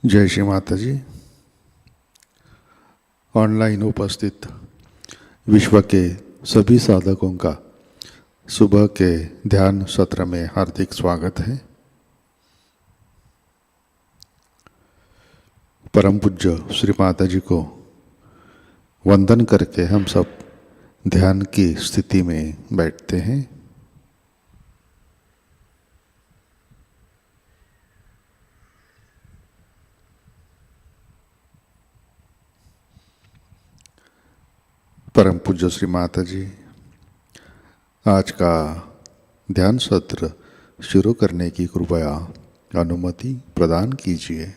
जय श्री माताजी। ऑनलाइन उपस्थित विश्व के सभी साधकों का सुबह के ध्यान सत्र में हार्दिक स्वागत है। परम पूज्य श्री माताजी को वंदन करके हम सब ध्यान की स्थिति में बैठते हैं। परम पूज्य श्री माताजी आज का ध्यान सत्र शुरू करने की कृपया अनुमति प्रदान कीजिए।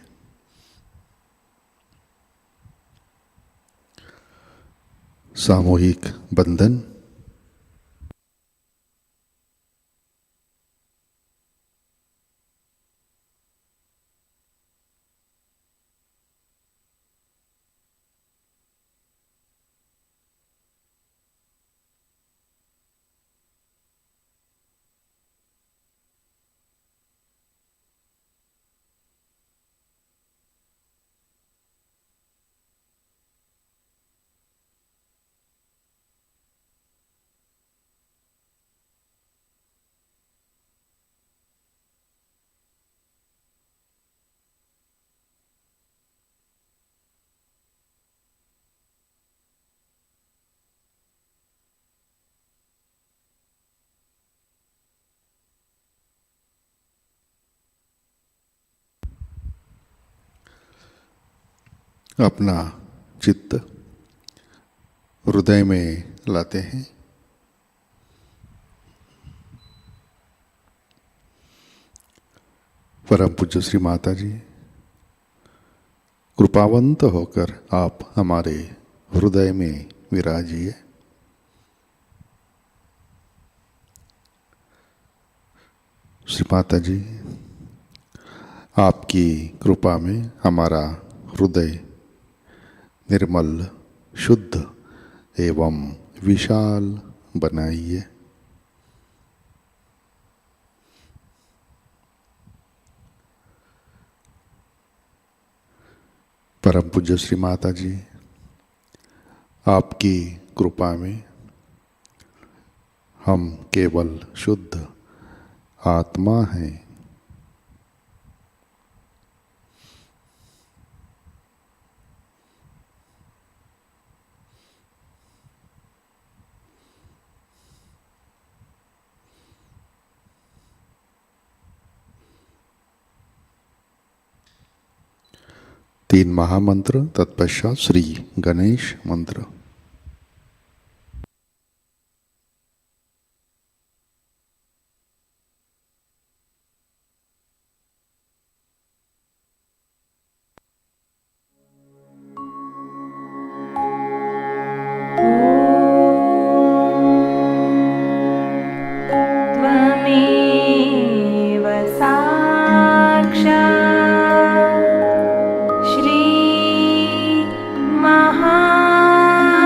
सामूहिक बंधन। अपना चित्त हृदय में लाते हैं। परम पूज्य श्री माताजी कृपावंत होकर आप हमारे हृदय में विराजिए। श्री माताजी आपकी कृपा में हमारा हृदय निर्मल, शुद्ध एवं विशाल बनाइए। परम पूज्य श्री माताजी आपकी कृपा में हम केवल शुद्ध आत्मा हैं। तीन महामंत्र तत्पश्चात श्री गणेश मंत्र। महादेव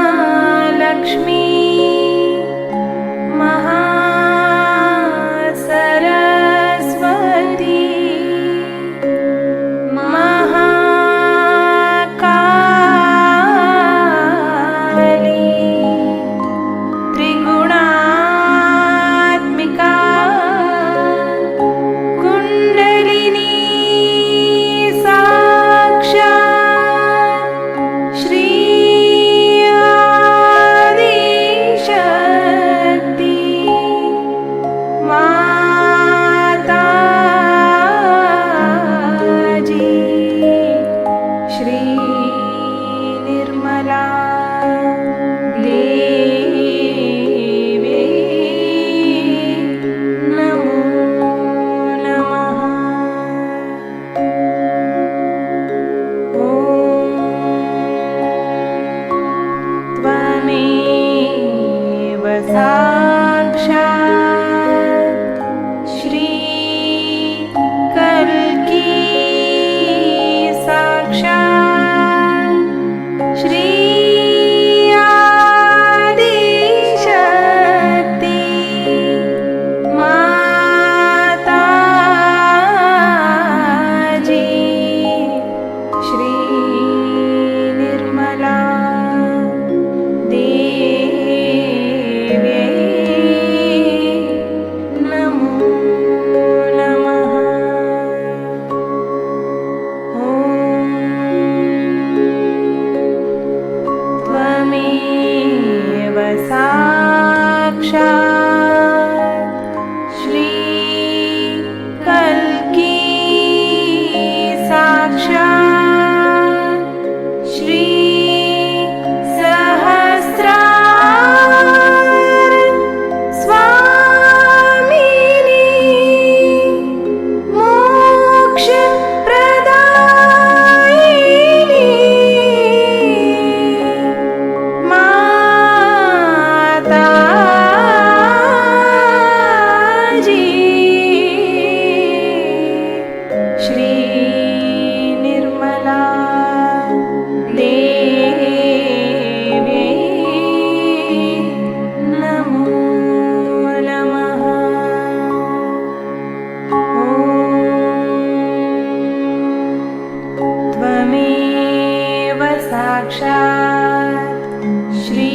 साक्षात् श्री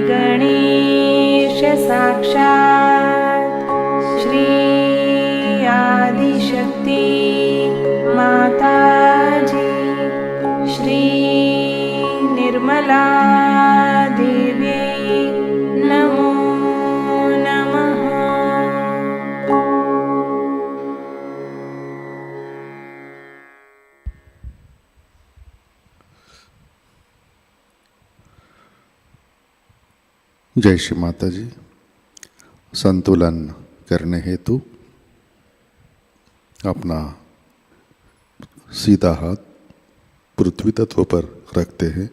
गणेश साक्षात् श्री आदिशक्ति माताजी श्री निर्मला देव्यै नमो नमः। जय श्री माता जी। संतुलन करने हेतु अपना सीधा हाथ पृथ्वी तत्व पर रखते हैं।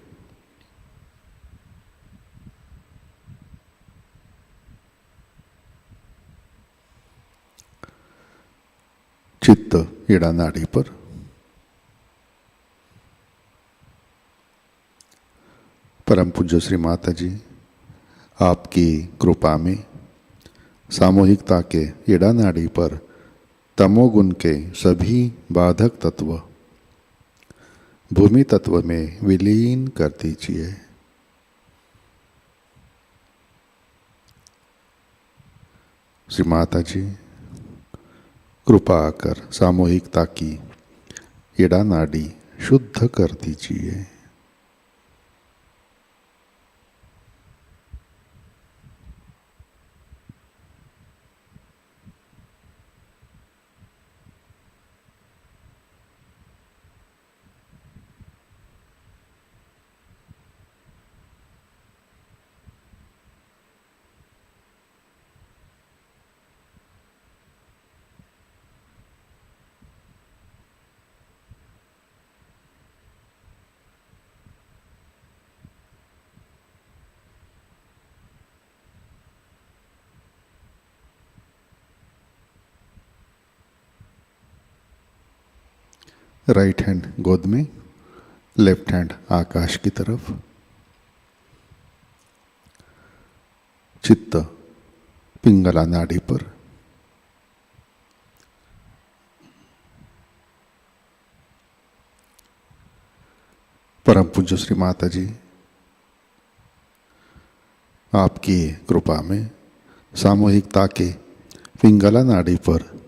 चित्त ईड़ा नाड़ी पर। परम पूज्य श्री माता जी आपकी कृपा में सामूहिकता के ईड़ा नाड़ी पर तमोगुण के सभी बाधक तत्व भूमि तत्व में विलीन कर दीजिए। श्री माता जी कृपा कर सामूहिकता की ईड़ा नाड़ी शुद्ध कर दीजिए। राइट हैंड गोद में, लेफ्ट हैंड आकाश की तरफ। चित्त पिंगला नाड़ी पर। परम पूज्य श्री माता जी आपकी कृपा में सामूहिकता के पिंगला नाड़ी पर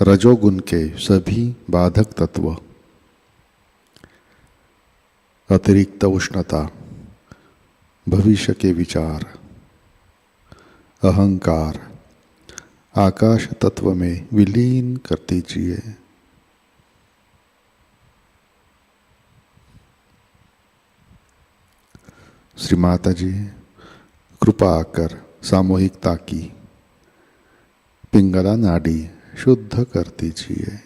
रजोगुण के सभी बाधक तत्व, अतिरिक्त उष्णता, भविष्य के विचार, अहंकार आकाश तत्व में विलीन कर दीजिए। श्री माता जी कृपा कर सामूहिकता की पिंगला नाड़ी शुद्ध कर दीजिए।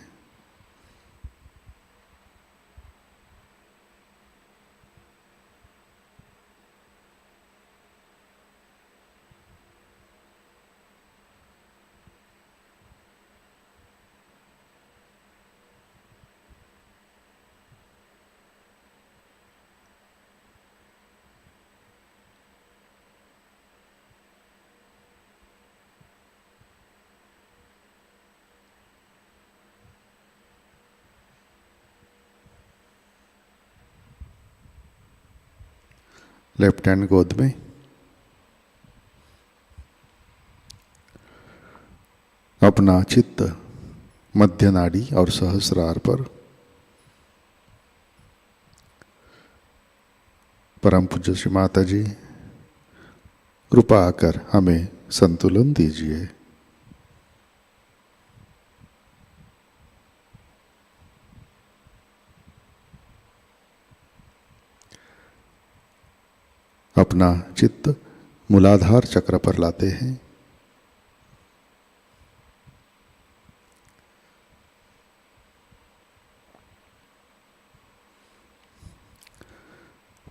लेफ्ट हैंड गोद में। अपना चित्त मध्य नाड़ी और सहस्रार पर। परम पूज्य श्री माता जी कृपा कर हमें संतुलन दीजिए। अपना चित्त मूलाधार चक्र पर लाते हैं।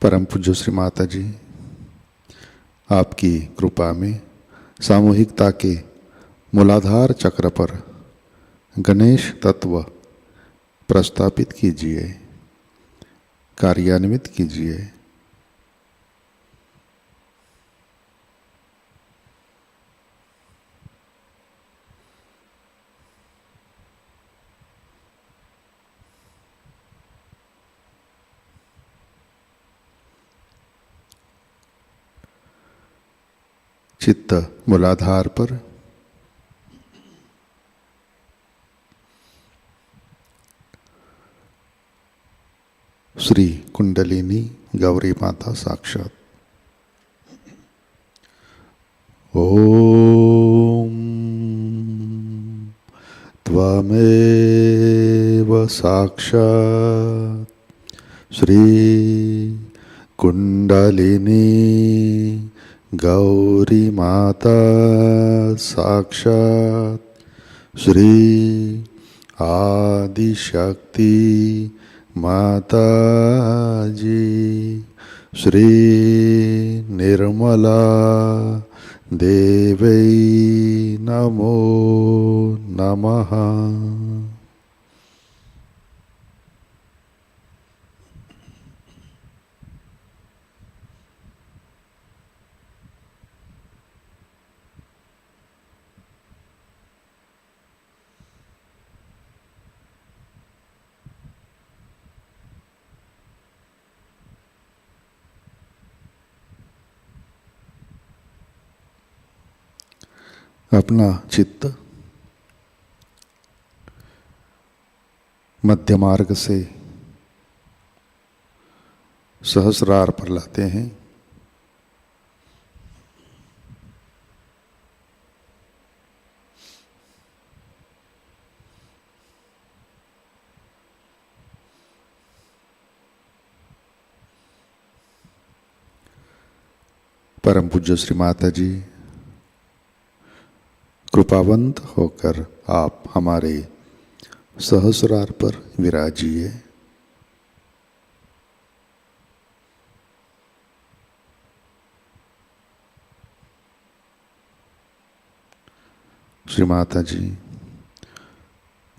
परम पूज्य श्री माता जी आपकी कृपा में सामूहिकता के मूलाधार चक्र पर गणेश तत्व प्रस्थापित कीजिए, कार्यान्वित कीजिए। चित्त मूलाधार पर, श्री कुंडलिनी गौरी माता साक्षात। ओम त्वमेव साक्षात् श्री कुंडलिनी गौरी माता साक्षात् श्री आदिशक्ति माताजी श्री निर्मला देवै नमो नमः। अपना चित्त मध्य मार्ग से सहस्रार पर लाते हैं। परम पूज्य श्री माता जी कृपावंत होकर आप हमारे सहस्रार पर विराजिए। श्री माता जी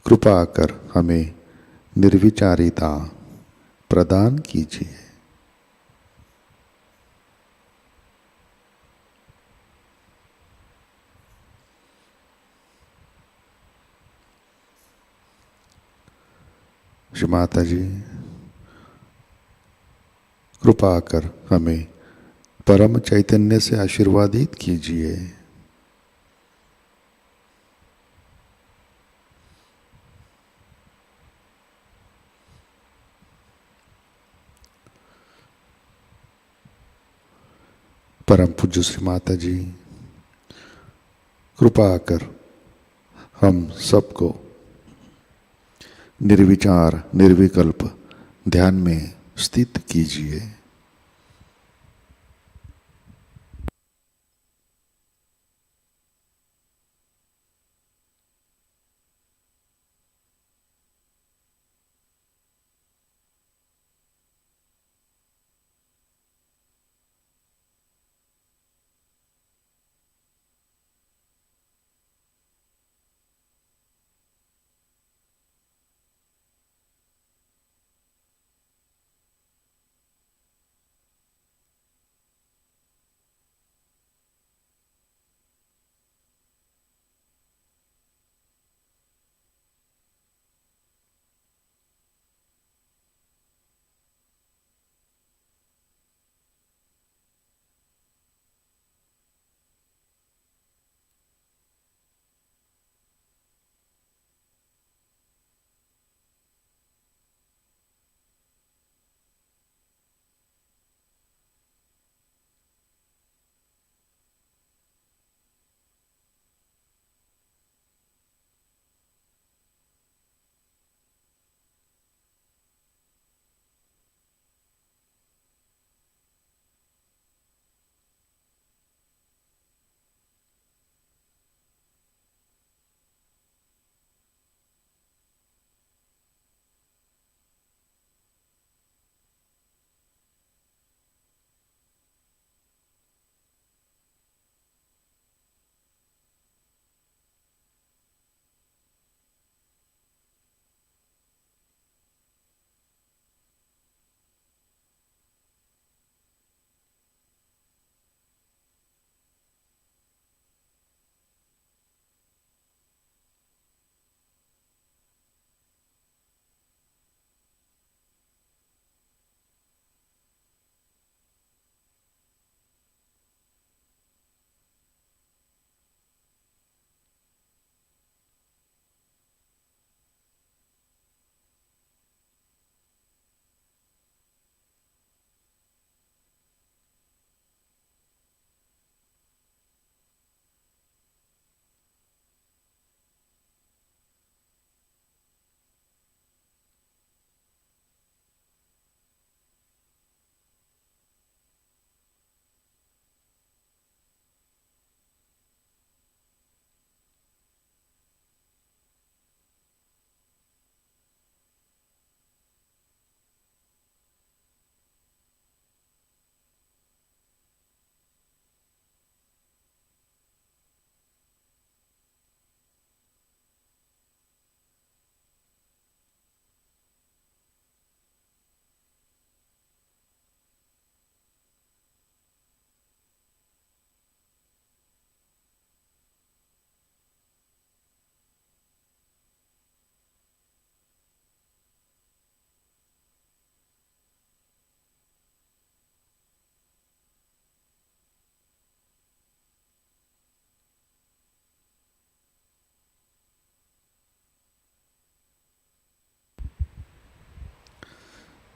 कृपा कर हमें निर्विचारिता प्रदान कीजिए। श्री माता जी कृपा कर हमें परम चैतन्य से आशीर्वादित कीजिए। परम पूज्य श्री माता जी कृपा कर हम सबको निर्विचार निर्विकल्प ध्यान में स्थित कीजिए।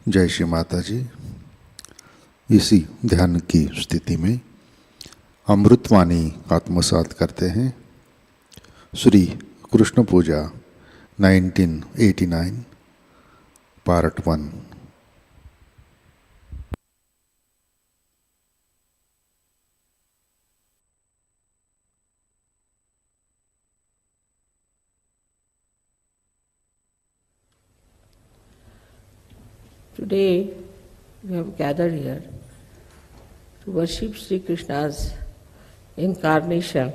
जय श्री माता जी। इसी ध्यान की स्थिति में अमृतवाणी आत्मसात करते हैं। श्री कृष्ण पूजा 1989 part 1। Today we have gathered here to worship Sri Krishna's incarnation.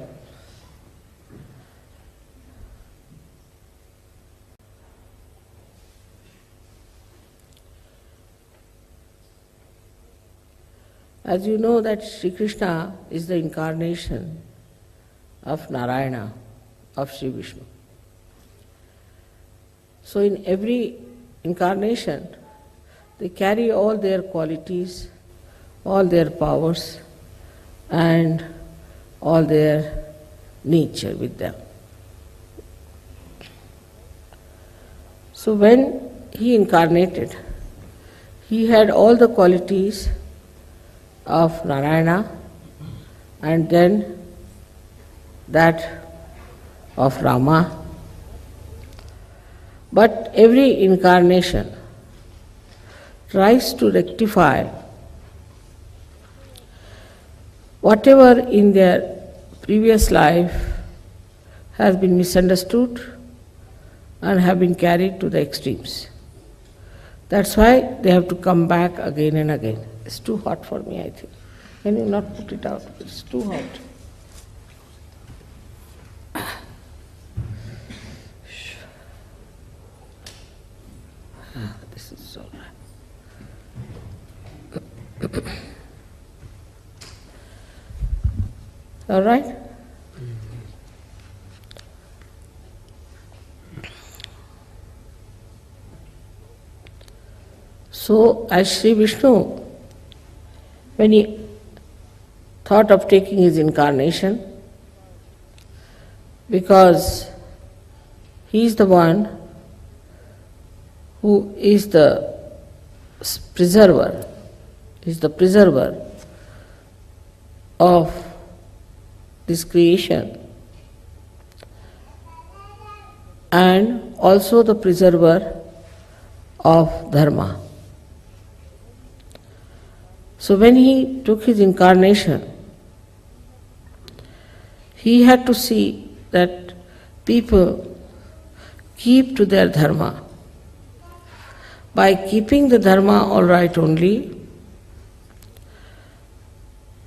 As you know that Sri Krishna is the incarnation of Narayana, of Sri Vishnu. So in every incarnation, they carry all their qualities, all their powers, and all their nature with them. So when he incarnated, he had all the qualities of Narayana and then that of Rama. But every incarnation tries to rectify whatever in their previous life has been misunderstood and have been carried to the extremes. That's why they have to come back again and again. It's too hot for me, I think. Can you not put it out? It's too hot. This is all right. All right? So, as Sri Vishnu, when he thought of taking his incarnation, because he is the one who is the preserver, of this creation and also the preserver of dharma. So when he took his incarnation, he had to see that people keep to their dharma. By keeping the dharma all right only,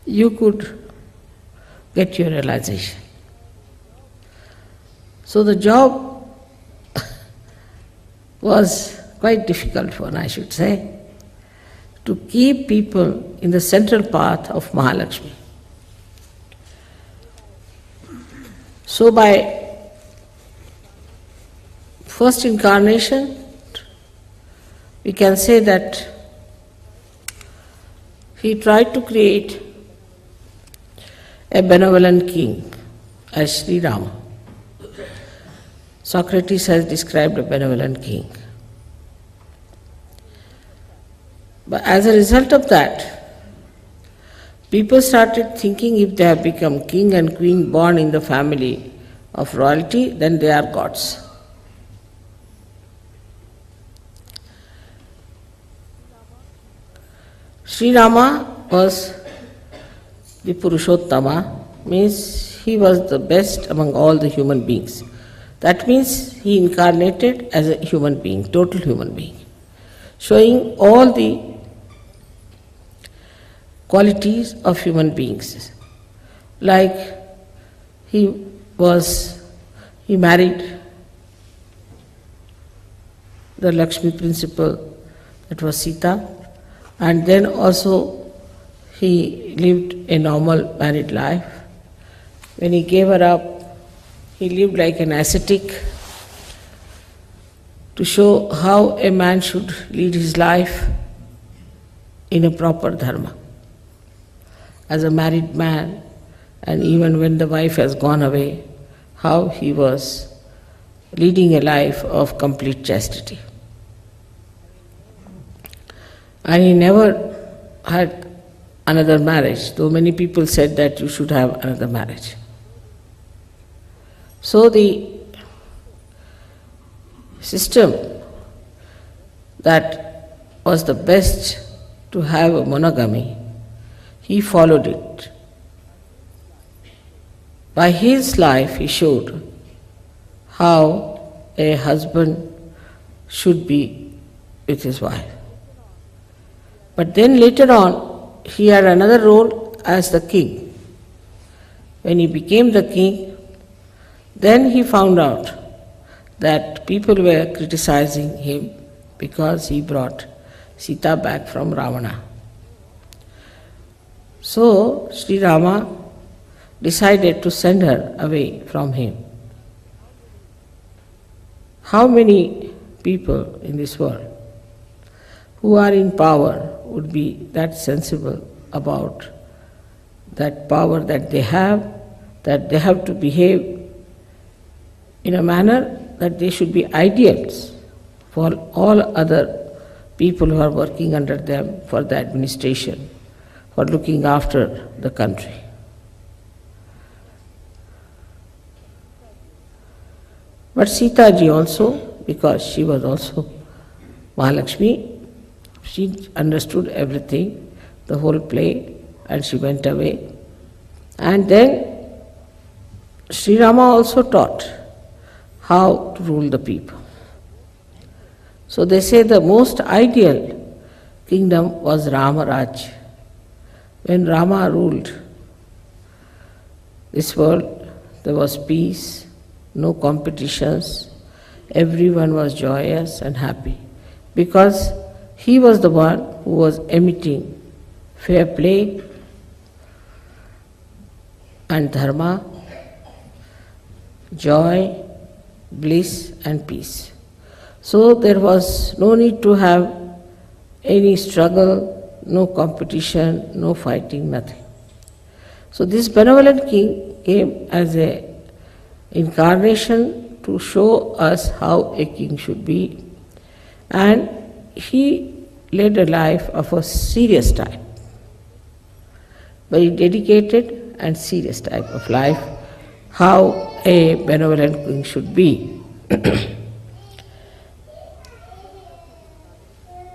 you could get your realization. So the job was quite difficult one, I should say, to keep people in the central path of Mahalakshmi. So by first incarnation, we can say that he tried to create a benevolent king as Sri Rama. Socrates has described a benevolent king. But as a result of that, people started thinking if they have become king and queen born in the family of royalty, then they are gods. Sri Rama was the Purushottama, means he was the best among all the human beings. That means he incarnated as a human being, total human being, showing all the qualities of human beings. Like he married the Lakshmi principle, that was Sita, and then also he lived a normal married life. When he gave her up, he lived like an ascetic to show how a man should lead his life in a proper dharma. As a married man, and even when the wife has gone away, how he was leading a life of complete chastity. and he never had another marriage, though many people said that you should have another marriage. So the system that was the best to have a monogamy, he followed it. By his life he showed how a husband should be with his wife. But then later on, he had another role as the king. When he became the king, then he found out that people were criticizing him because he brought Sita back from Ravana. So Sri Rama decided to send her away from him. How many people in this world who are in power would be that sensible about that power that they have to behave in a manner that they should be ideals for all other people who are working under them for the administration, for looking after the country. But Sita ji also, because she was also Mahalakshmi, she understood everything, the whole play, and she went away. And then Sri Rama also taught how to rule the people. So they say the most ideal kingdom was Rama Raj. When Rama ruled this world, there was peace, no competitions, everyone was joyous and happy, because he was the one who was emitting fair play and dharma, joy, bliss and peace. So there was no need to have any struggle, no competition, no fighting, nothing. So this benevolent king came as an incarnation to show us how a king should be, and he led a life of a serious type, very dedicated and serious type of life, how a benevolent king should be.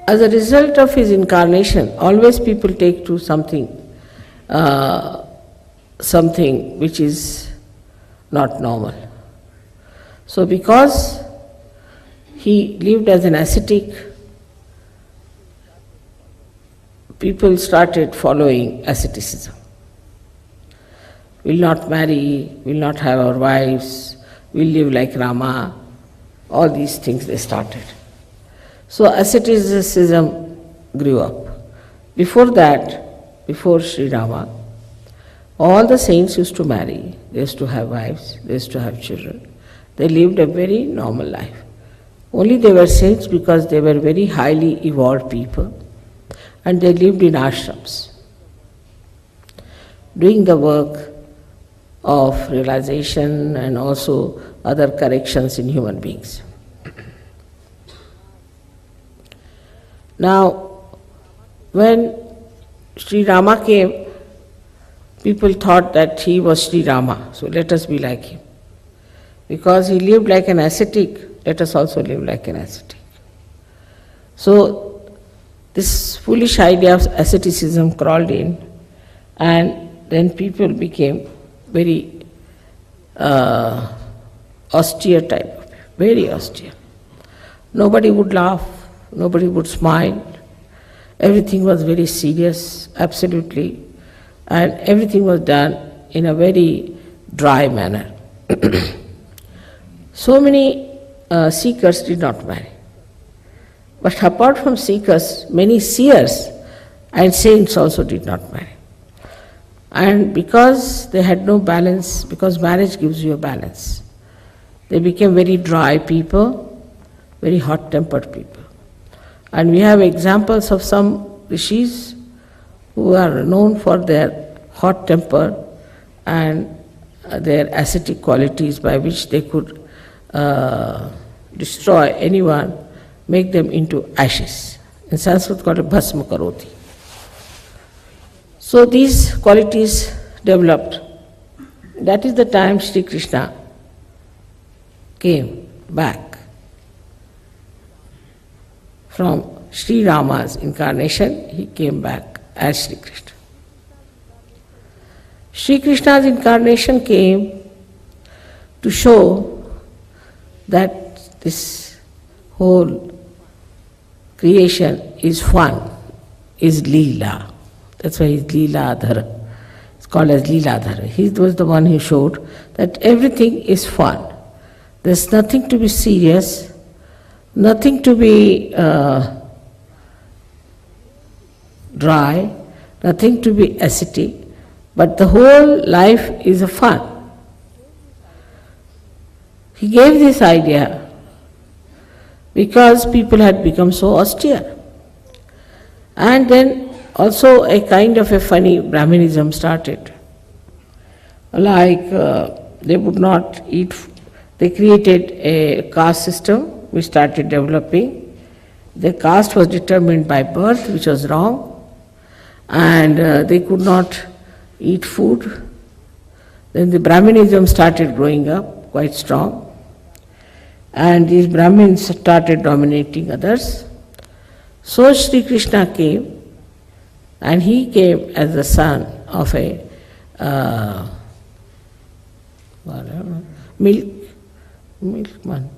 As a result of his incarnation, always people take to something which is not normal. So because he lived as an ascetic, people started following asceticism. We'll not marry, we'll not have our wives, we'll live like Rama, all these things they started. So asceticism grew up. Before that, before Sri Rama, all the saints used to marry, they used to have wives, they used to have children. They lived a very normal life. Only they were saints because they were very highly evolved people, and they lived in ashrams, doing the work of realization and also other corrections in human beings. Now, when Sri Rama came, people thought that he was Sri Rama, so let us be like him. Because he lived like an ascetic, let us also live like an ascetic. So, this foolish idea of asceticism crawled in, and then people became very austere type, very austere. Nobody would laugh, nobody would smile, everything was very serious, absolutely, and everything was done in a very dry manner. So many seekers did not marry. But apart from seekers, many seers and saints also did not marry. And because they had no balance, because marriage gives you a balance, they became very dry people, very hot-tempered people. And we have examples of some rishis who are known for their hot temper and their ascetic qualities by which they could destroy anyone, make them into ashes. In Sanskrit called bhasma karoti. So these qualities developed. That is the time Shri Krishna came back from Sri Rama's incarnation. He came back as Shri Krishna. Shri Krishna's incarnation came to show that this whole creation is fun, is Leela. That's why he's Leeladhara. It's called as Leeladhara. He was the one who showed that everything is fun. There's nothing to be serious, nothing to be dry, nothing to be ascetic, but the whole life is a fun. He gave this idea because people had become so austere. And then also a kind of a funny Brahminism started. Like they would not eat, they created a caste system which started developing. The caste was determined by birth, which was wrong, and they could not eat food. Then the Brahminism started growing up quite strong, and these Brahmins started dominating others. So Shri Krishna came, and he came as the son of a milkman.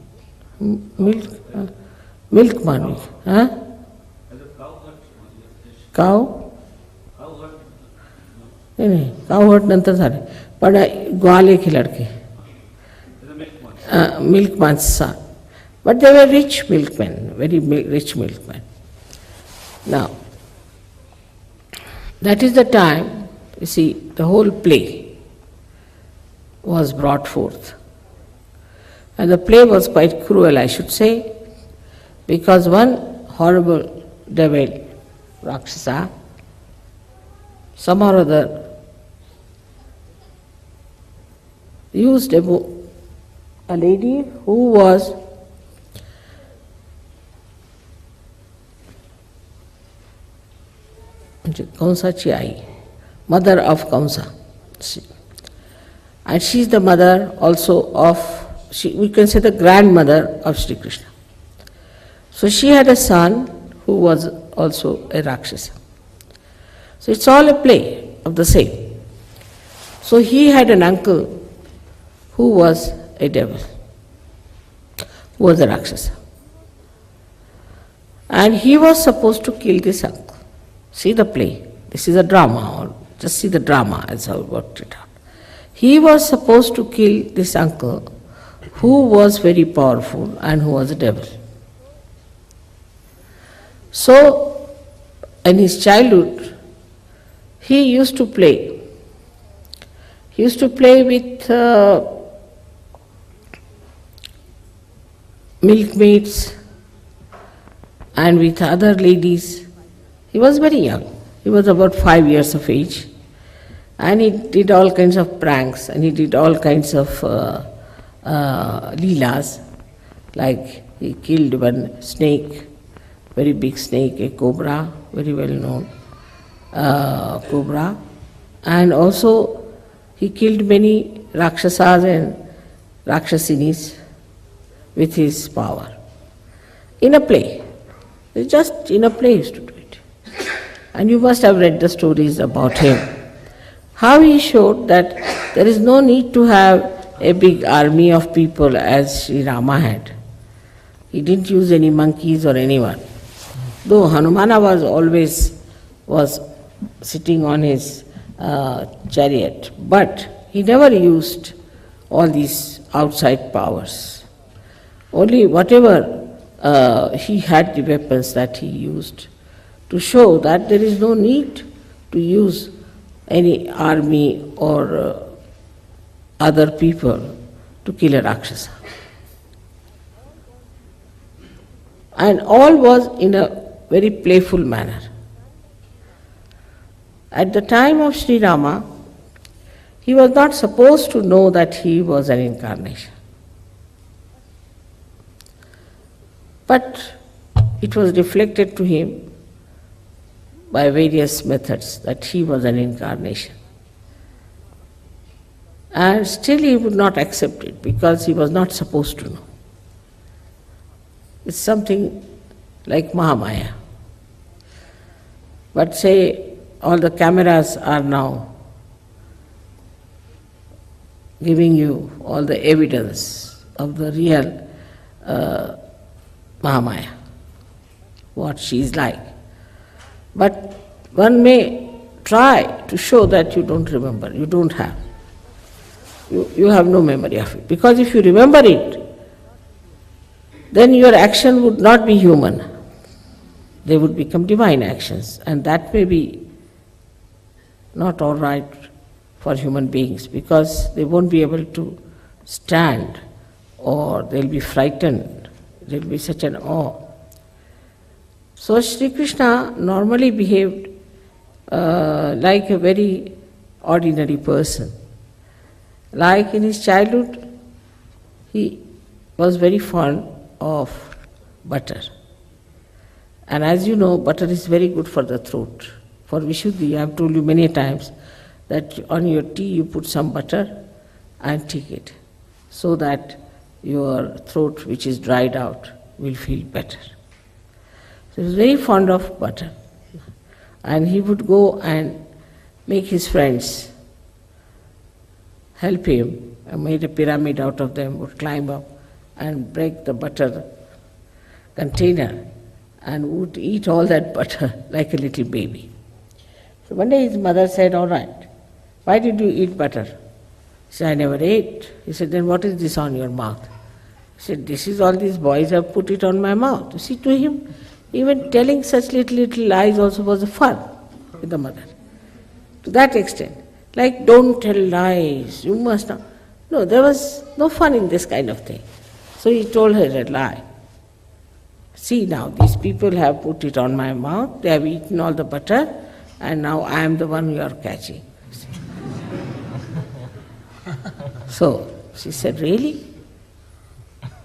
Huh? Cow? नहीं cow हट नंतर झाले पण ग्वाले के लड़के milkman's son. But they were rich milkmen, very rich milkmen. Now, that is the time, you see, the whole play was brought forth. And the play was quite cruel, I should say, because one horrible devil, Rakshasa, somehow or other, used a lady who was Kamsa Chai, mother of Kamsa. And she is the mother also of, we can say the grandmother of Shri Krishna. So she had a son who was also a Rakshasa. So it's all a play of the same. So he had an uncle who was a devil, who was a Rakshasa. And he was supposed to kill this uncle. See the play. This is a drama, or just see the drama as how it worked it out. He was supposed to kill this uncle who was very powerful and who was a devil. So, in his childhood, he used to play. He used to play with milkmaids and with other ladies. He was very young. He was about 5 years of age. And he did all kinds of pranks, and he did all kinds of leelas. Like he killed one snake, very big snake, a cobra, very well known cobra. And also he killed many Rakshasas and Rakshasinis with his power. In a play. Just in a play he used to do it. And you must have read the stories about him. How he showed that there is no need to have a big army of people as Sri Rama had. He didn't use any monkeys or anyone. Though Hanumana was always sitting on his chariot, but he never used all these outside powers. Only whatever he had the weapons that he used to show that there is no need to use any army or other people to kill a Rakshasa. And all was in a very playful manner. At the time of Sri Rama, he was not supposed to know that he was an incarnation. But it was reflected to him by various methods that he was an incarnation. And still he would not accept it because he was not supposed to know. It's something like Mahamaya. But say all the cameras are now giving you all the evidence of the real Mahamaya, what she is like. But one may try to show that you don't remember, you don't have. You have no memory of it. Because if you remember it, then your action would not be human. They would become divine actions, and that may be not all right for human beings because they won't be able to stand, or they'll be frightened. There'll be such an awe. So Shri Krishna normally behaved like a very ordinary person. Like in his childhood, he was very fond of butter. And as you know, butter is very good for the throat. For Vishuddhi, I have told you many times that on your tea you put some butter and take it, so that your throat, which is dried out, will feel better. So he was very fond of butter. And he would go and make his friends help him, and made a pyramid out of them, would climb up and break the butter container and would eat all that butter like a little baby. So one day his mother said, "All right, why did you eat butter?" He said, "I never ate." He said, "Then what is this on your mouth?" He said, "This is all these boys have put it on my mouth." You see, to him, even telling such little lies also was a fun with the mother. To that extent. Like, don't tell lies, you must not. No, there was no fun in this kind of thing. So he told her a lie. "See now, these people have put it on my mouth, they have eaten all the butter, and now I am the one you are catching." So she said, "Really?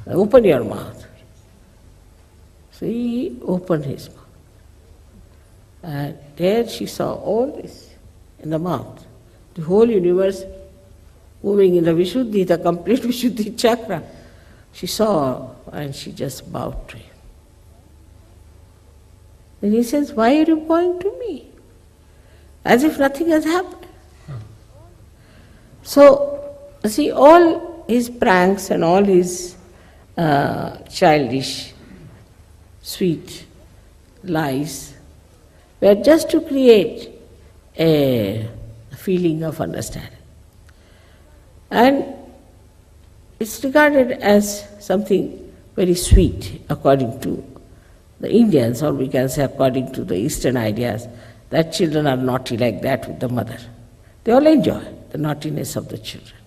Open your mouth." So he opened his mouth. And there she saw all this in the mouth. The whole universe moving in the Vishuddhi, the complete Vishuddhi chakra. She saw and she just bowed to him. Then he says, "Why are you bowing to me?" As if nothing has happened. So, see, all his pranks and all his childish, sweet lies were just to create a feeling of understanding. And it's regarded as something very sweet according to the Indians, or we can say according to the Eastern ideas, that children are naughty like that with the mother. They all enjoy the naughtiness of the children.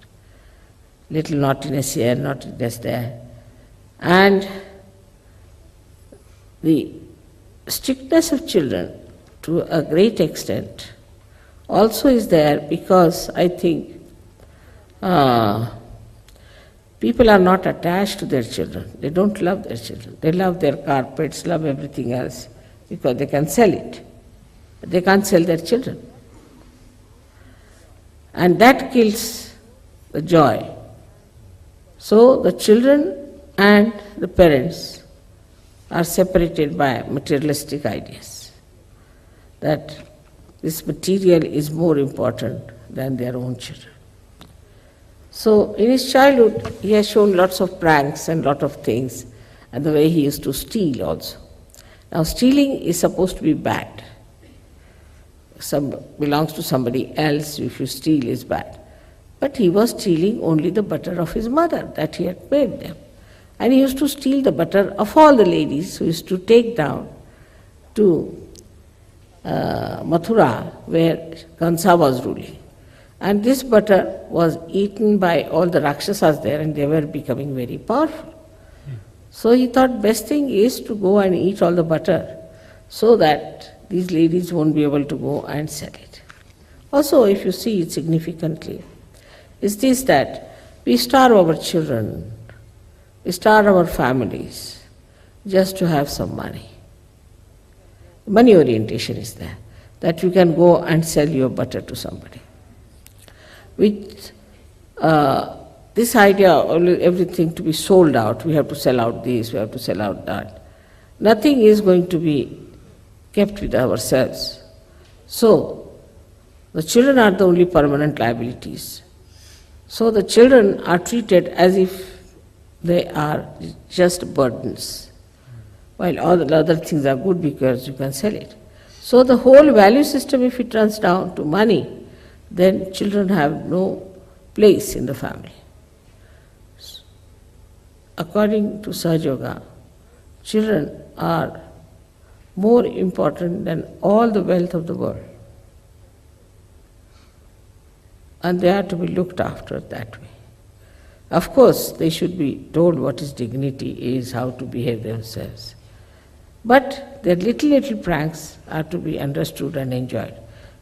Little naughtiness here, naughtiness there. And the strictness of children, to a great extent, also is there because I think people are not attached to their children. They don't love their children. They love their carpets, love everything else because they can sell it. But they can't sell their children. And that kills the joy. So the children and the parents are separated by materialistic ideas, that this material is more important than their own children. So in his childhood, he has shown lots of pranks and lot of things, and the way he used to steal also. Now stealing is supposed to be bad. Belongs to somebody else, if you steal is bad. But he was stealing only the butter of his mother that he had made them. And he used to steal the butter of all the ladies who used to take down to Mathura, where Kansa was ruling. And this butter was eaten by all the Rakshasas there, and they were becoming very powerful. So he thought best thing is to go and eat all the butter so that these ladies won't be able to go and sell it. Also, if you see it significantly, is this that we starve our children, we starve our families just to have some money. Money orientation is there, that you can go and sell your butter to somebody. With this idea, everything to be sold out, we have to sell out this, we have to sell out that. Nothing is going to be kept with ourselves. So, the children are the only permanent liabilities. So the children are treated as if they are just burdens, while all the other things are good because you can sell it. So the whole value system, if it runs down to money, then children have no place in the family. According to Sahajayoga, children are more important than all the wealth of the world. And they are to be looked after that way. Of course, they should be told what is dignity is, how to behave themselves. But their little pranks are to be understood and enjoyed,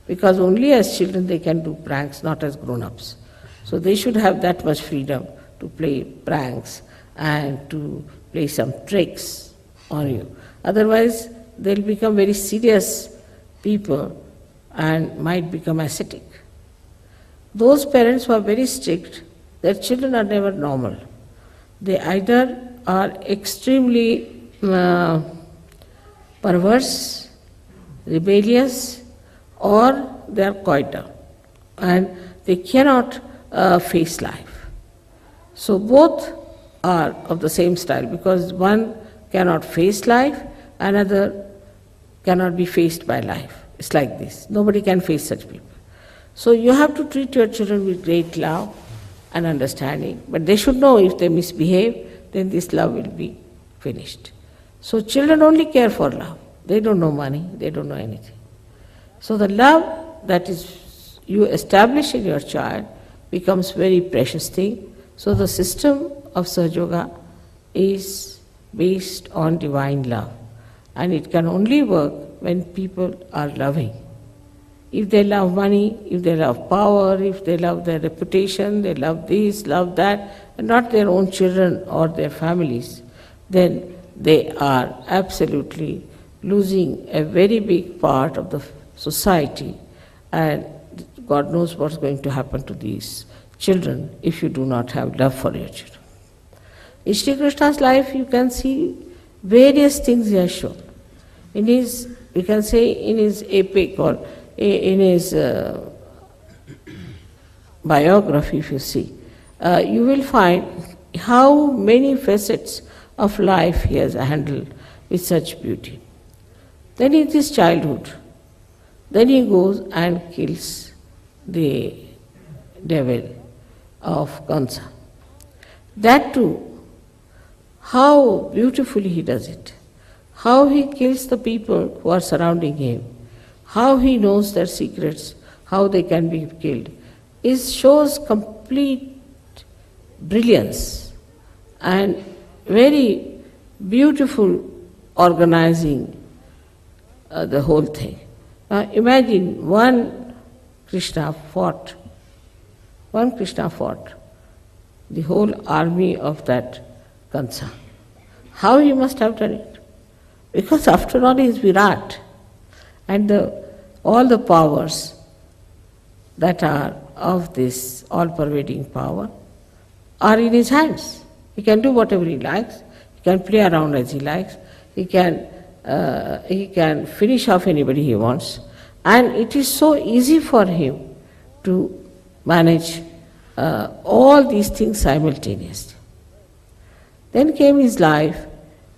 because only as children they can do pranks, not as grown-ups. So they should have that much freedom to play pranks and to play some tricks on you. Otherwise, they'll become very serious people and might become ascetic. Those parents who are very strict, their children are never normal. They either are extremely perverse, rebellious, or they are quite down, and they cannot face life. So both are of the same style, because one cannot face life, another cannot be faced by life. It's like this. Nobody can face such people. So you have to treat your children with great love and understanding, but they should know if they misbehave, then this love will be finished. So children only care for love. They don't know money, they don't know anything. So the love that is you establish in your child becomes very precious thing. So the system of Sahajayoga is based on divine love, and it can only work when people are loving. If they love money, if they love power, if they love their reputation, they love this, love that, and not their own children or their families, then they are absolutely losing a very big part of the society, and God knows what's going to happen to these children if you do not have love for your children. In Shri Krishna's life, you can see various things he has shown. In his, we can say, in his epic or in his biography, if you see, you will find how many facets of life he has handled with such beauty. Then in his childhood, then he goes and kills the devil of Kansa. That too, how beautifully he does it, how he kills the people who are surrounding him, how he knows their secrets, how they can be killed, shows complete brilliance and very beautiful organizing the whole thing. Now imagine one Krishna fought the whole army of that Kansa. How he must have done it? Because after all he is Virat, and all the powers that are of this all-pervading power are in his hands. He can do whatever he likes, he can play around as he likes, he can finish off anybody he wants, and it is so easy for him to manage all these things simultaneously. Then came his life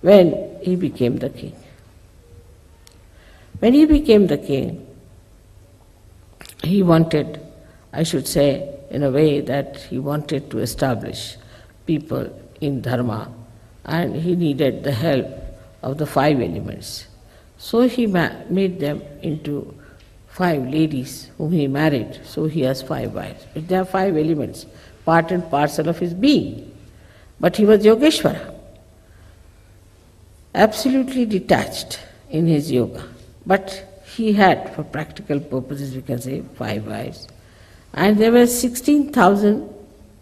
when he became the king. When he became the king, he wanted, I should say, in a way that he wanted to establish people in dharma, and he needed the help of the 5 elements. So he made them into 5 ladies whom he married, so he has 5 wives. But there are 5 elements, part and parcel of his being. But he was Yogeshwara, absolutely detached in his yoga. But he had, for practical purposes, we can say, 5 wives. And there were 16,000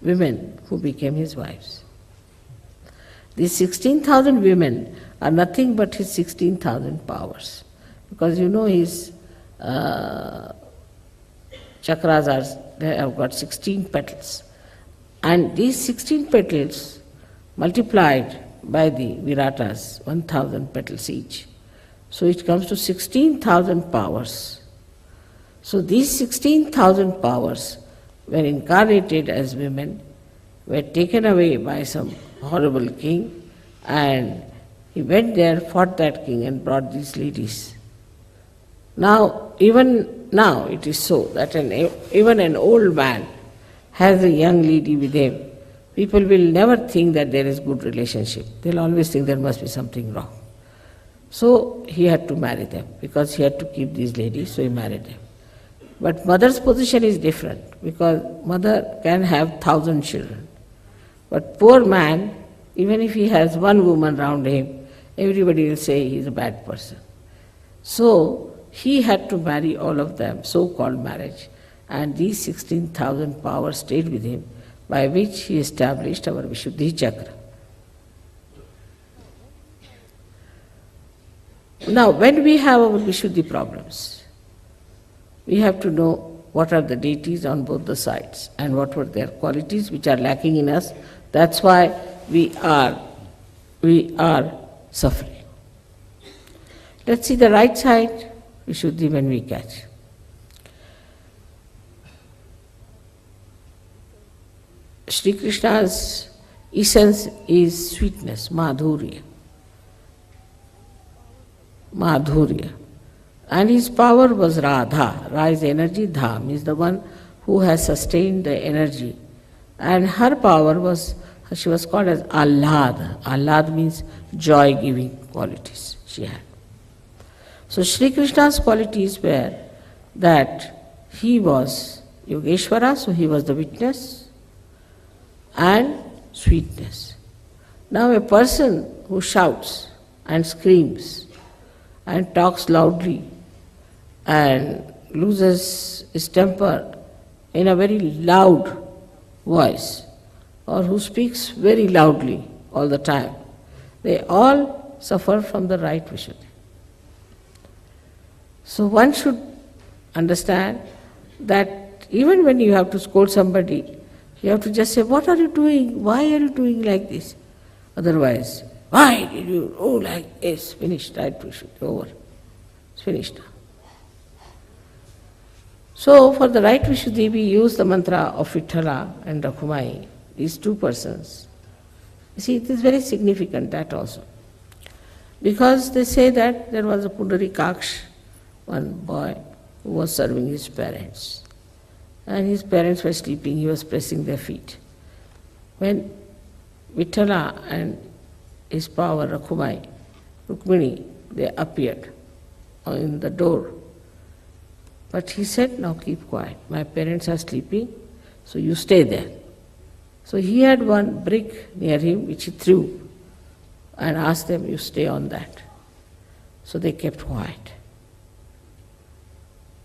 women who became his wives. These 16,000 women are nothing but his 16,000 powers. because you know his chakras they have got 16 petals. And these 16 petals multiplied by the viratas, 1000 petals each. So it comes to 16,000 powers. So these 16,000 powers were incarnated as women, were taken away by some horrible king, and he went there, fought that king and brought these ladies. Now, even now it is so that even an old man has a young lady with him. People will never think that there is good relationship. They'll always think there must be something wrong. So he had to marry them because he had to keep these ladies, so he married them. But mother's position is different because mother can have 1,000 children. But poor man, even if he has one woman around him, everybody will say he is a bad person. So he had to marry all of them, so-called marriage. And these 16,000 powers stayed with him, by which he established our Vishuddhi Chakra. Now, when we have our Vishuddhi problems, we have to know what are the deities on both the sides and what were their qualities which are lacking in us. That's why we are suffering. Let's see the right side, Vishuddhi, when we catch. Shri Krishna's essence is sweetness, madhurya. Madhurya. And his power was Radha. Ra is energy, Dham is the one who has sustained the energy. And her power was, she was called as Ahlad. Ahlad means joy-giving qualities she had. So Shri Krishna's qualities were that he was Yogeshwara, so he was the witness, and sweetness. Now a person who shouts and screams and talks loudly and loses his temper in a very loud voice, or who speaks very loudly all the time, they all suffer from the right Vishuddhi. So one should understand that even when you have to scold somebody, you have to just say, what are you doing? Why are you doing like this? Otherwise, why did you do like this? Finished, right Vishuddhi, over. It's finished now. So for the right Vishuddhi, we use the mantra of Vithala and Rakhumai, these two persons. You see, it is very significant, that also. Because they say that there was a Pundarikaksh, one boy, who was serving his parents. And his parents were sleeping, he was pressing their feet. When Vithala and his power, Rakhumai, Rukmini, they appeared in the door. But he said, now keep quiet, my parents are sleeping, so you stay there. So he had one brick near him which he threw and asked them, you stay on that. So they kept quiet.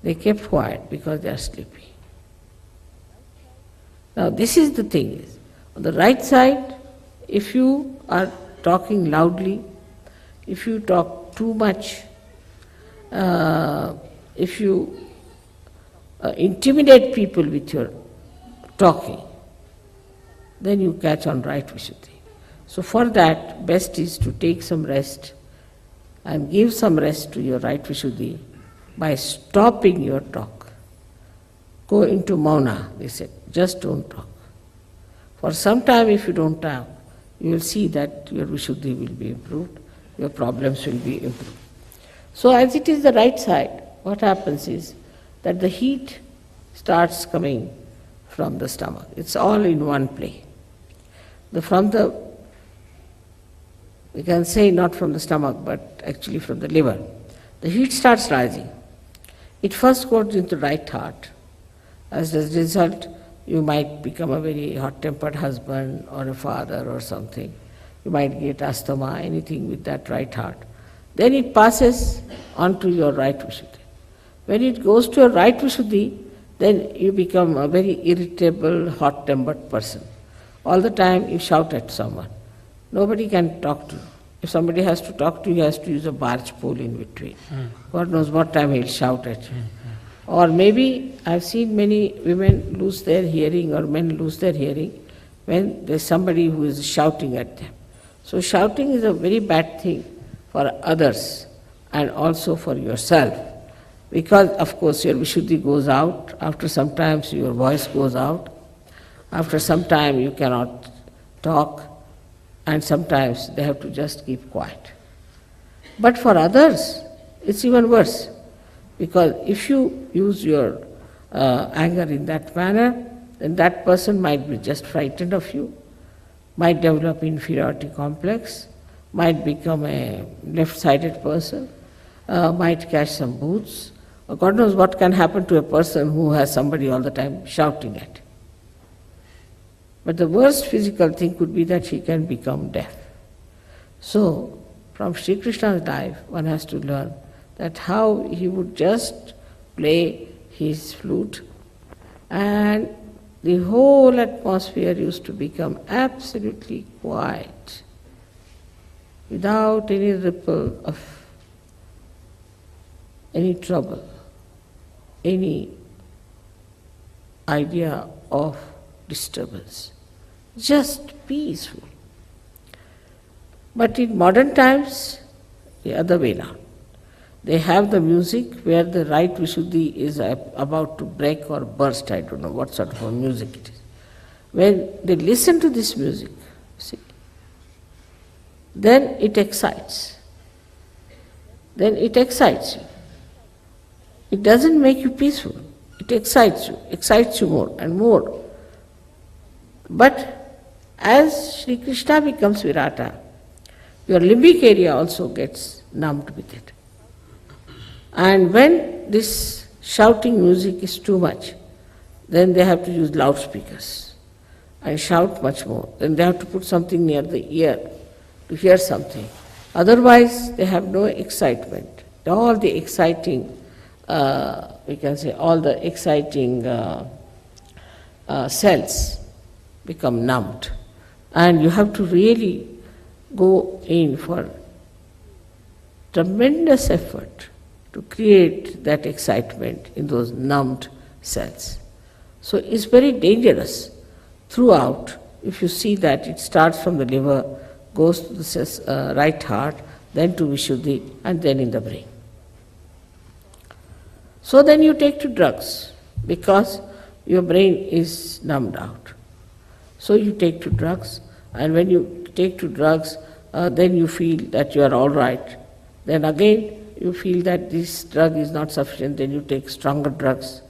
They kept quiet because they are sleepy. Now this is the thing. On the right side, if you are talking loudly, if you talk too much, if you intimidate people with your talking, then you catch on right Vishuddhi. So for that, best is to take some rest and give some rest to your right Vishuddhi by stopping your talk. Go into mauna, they said, just don't talk. For some time if you don't talk, you will see that your Vishuddhi will be improved, your problems will be improved. So as it is the right side, what happens is that the heat starts coming from the stomach. It's all in one play. We can say not from the stomach, but actually from the liver. The heat starts rising. It first goes into the right heart. As a result, you might become a very hot-tempered husband or a father or something. You might get asthma, anything with that right heart. Then it passes on to your right Vishuddhi. When it goes to your right Vishuddhi, then you become a very irritable, hot-tempered person. All the time you shout at someone. Nobody can talk to you. If somebody has to talk to you, he has to use a barge pole in between. God knows what time he'll shout at you. Or maybe I've seen many women lose their hearing or men lose their hearing when there's somebody who is shouting at them. So shouting is a very bad thing for others and also for yourself. Because of course your Vishuddhi goes out, after some time your voice goes out, after some time you cannot talk, and sometimes they have to just keep quiet. But for others, it's even worse, because if you use your anger in that manner, then that person might be just frightened of you, might develop inferiority complex, might become a left-sided person, might catch some boots. God knows what can happen to a person who has somebody all the time shouting at him. But the worst physical thing could be that he can become deaf. So, from Sri Krishna's life, one has to learn that how he would just play his flute and the whole atmosphere used to become absolutely quiet, without any ripple of any trouble, any idea of disturbance, just peaceful. But in modern times, the other way now. They have the music where the right Vishuddhi is about to break or burst, I don't know what sort of a music it is. When they listen to this music, see, then it excites. Then it excites you. It doesn't make you peaceful. It excites you more and more. But as Shri Krishna becomes Virata, your limbic area also gets numbed with it. And when this shouting music is too much, then they have to use loudspeakers and shout much more. Then they have to put something near the ear to hear something. Otherwise, they have no excitement. All the exciting, we can say, all the exciting cells become numbed. And you have to really go in for tremendous effort to create that excitement in those numbed cells. So it's very dangerous throughout. If you see that it starts from the liver, goes to the right heart, then to Vishuddhi, and then in the brain. So then you take to drugs, because your brain is numbed out. So you take to drugs, and when you take to drugs, then you feel that you are all right. Then again, you feel that this drug is not sufficient, then you take stronger drugs,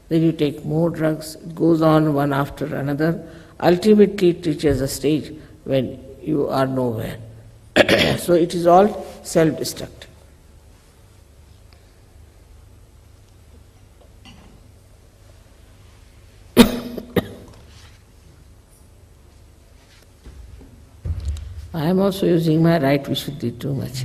then you take more drugs. It goes on one after another. Ultimately, it reaches a stage when you are nowhere. So it is all self-destructive. I am also using my right Vishuddhi too much.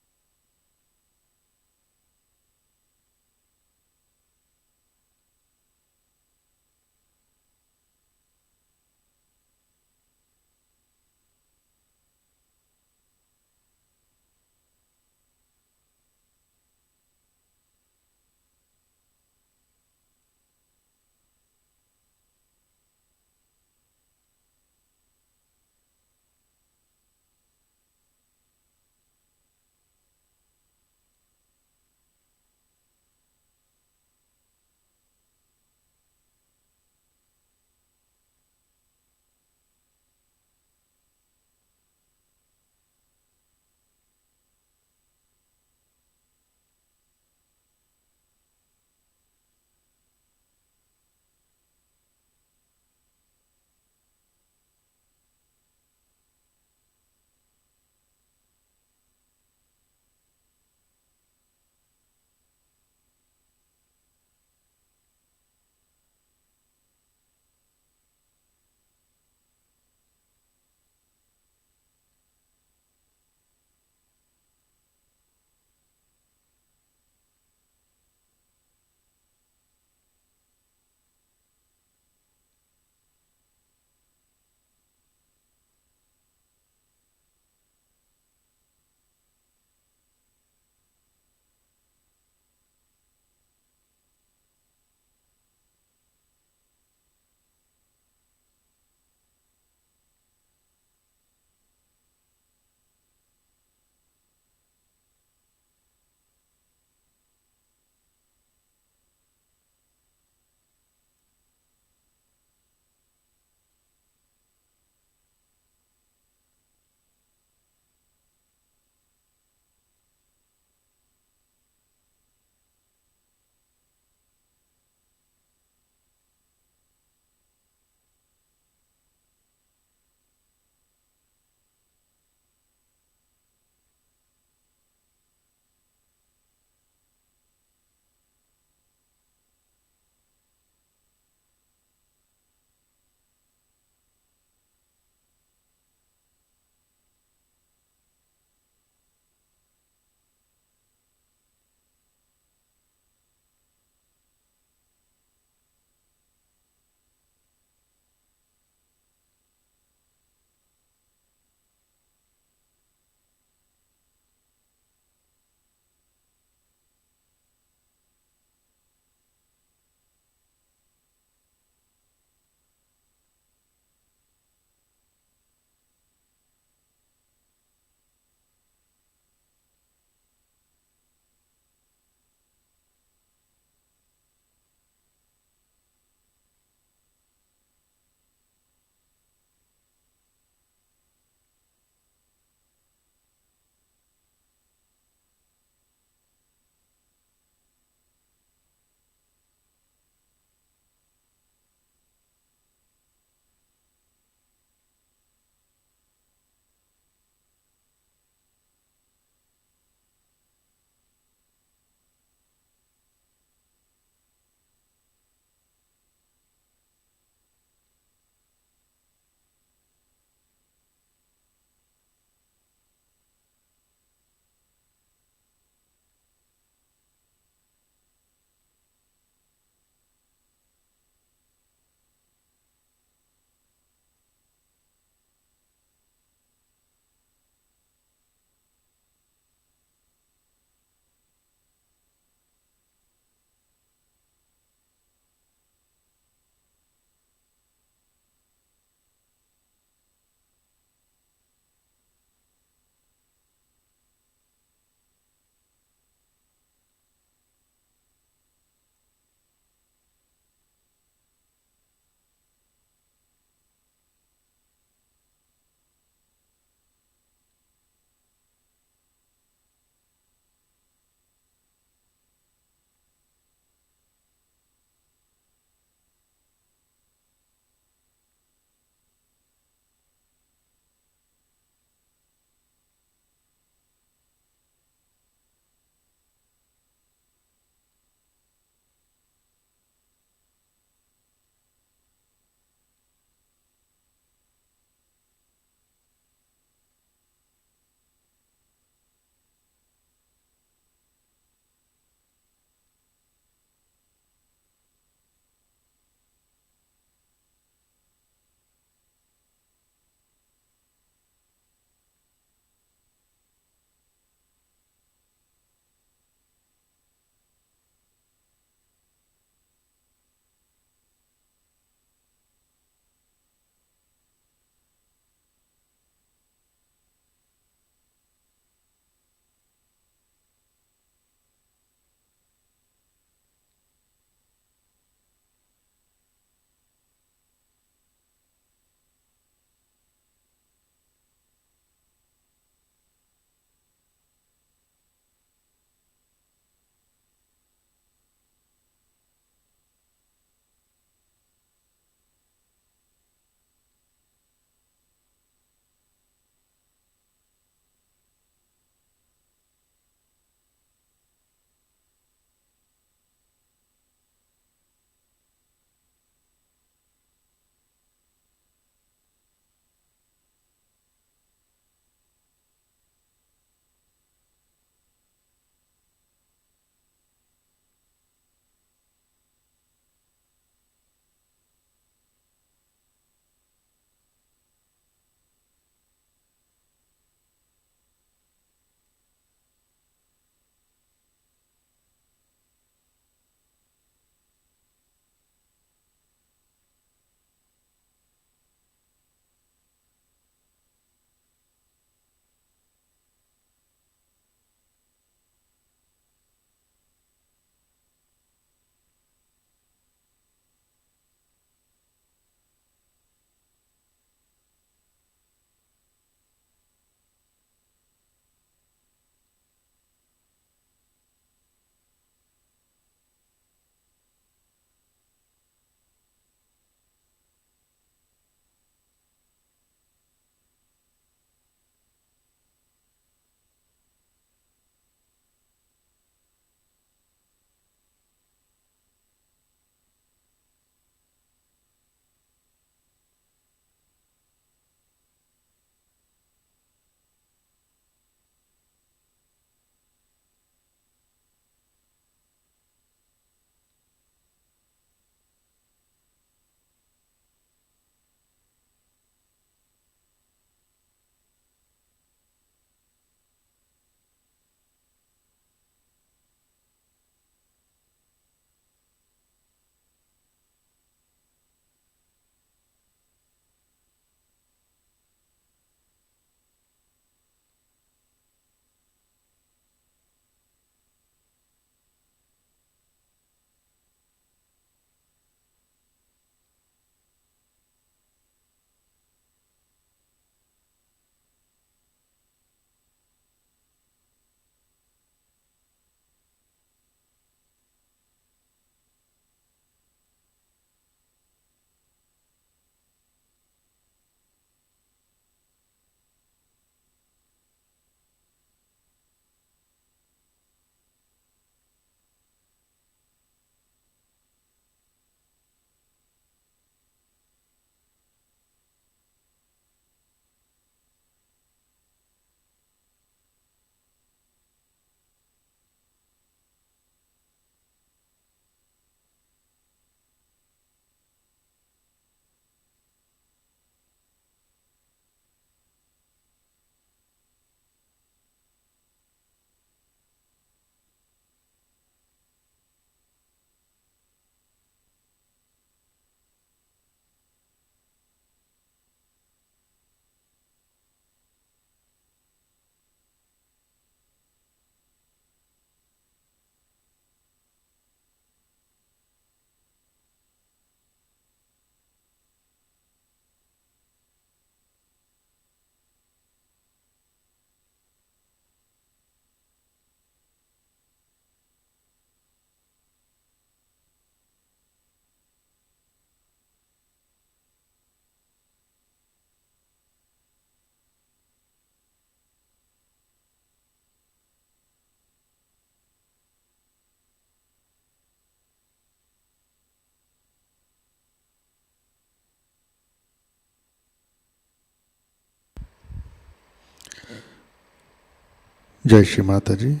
जय श्री माता जी।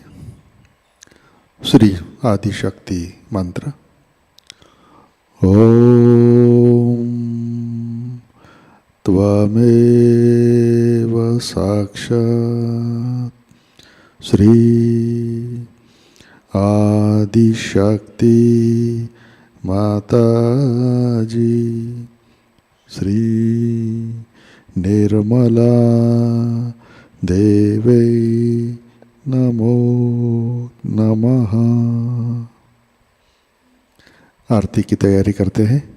श्री आदिशक्ति मंत्र। ओम त्वमेव साक्षात् श्री आदिशक्ति माताजी श्री निर्मला देवी नमो नमः। आरती की तैयारी करते हैं।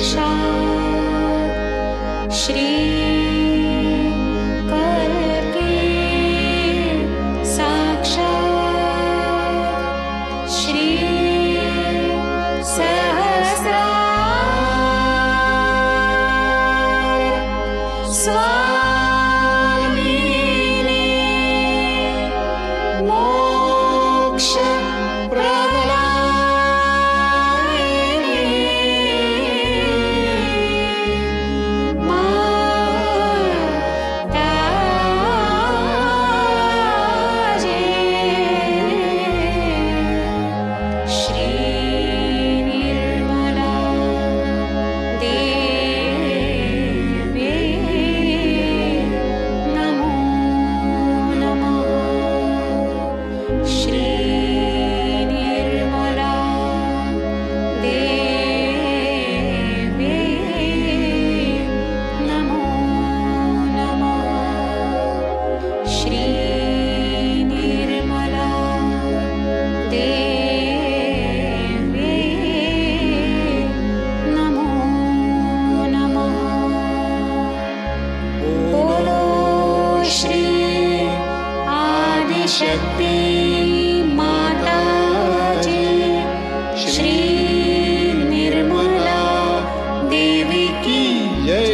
साक्षात् श्री करके साक्षात् श्री सहस्रार स्वामिने मोक्ष शक्ति माताजी श्री निर्मला देवी की जय।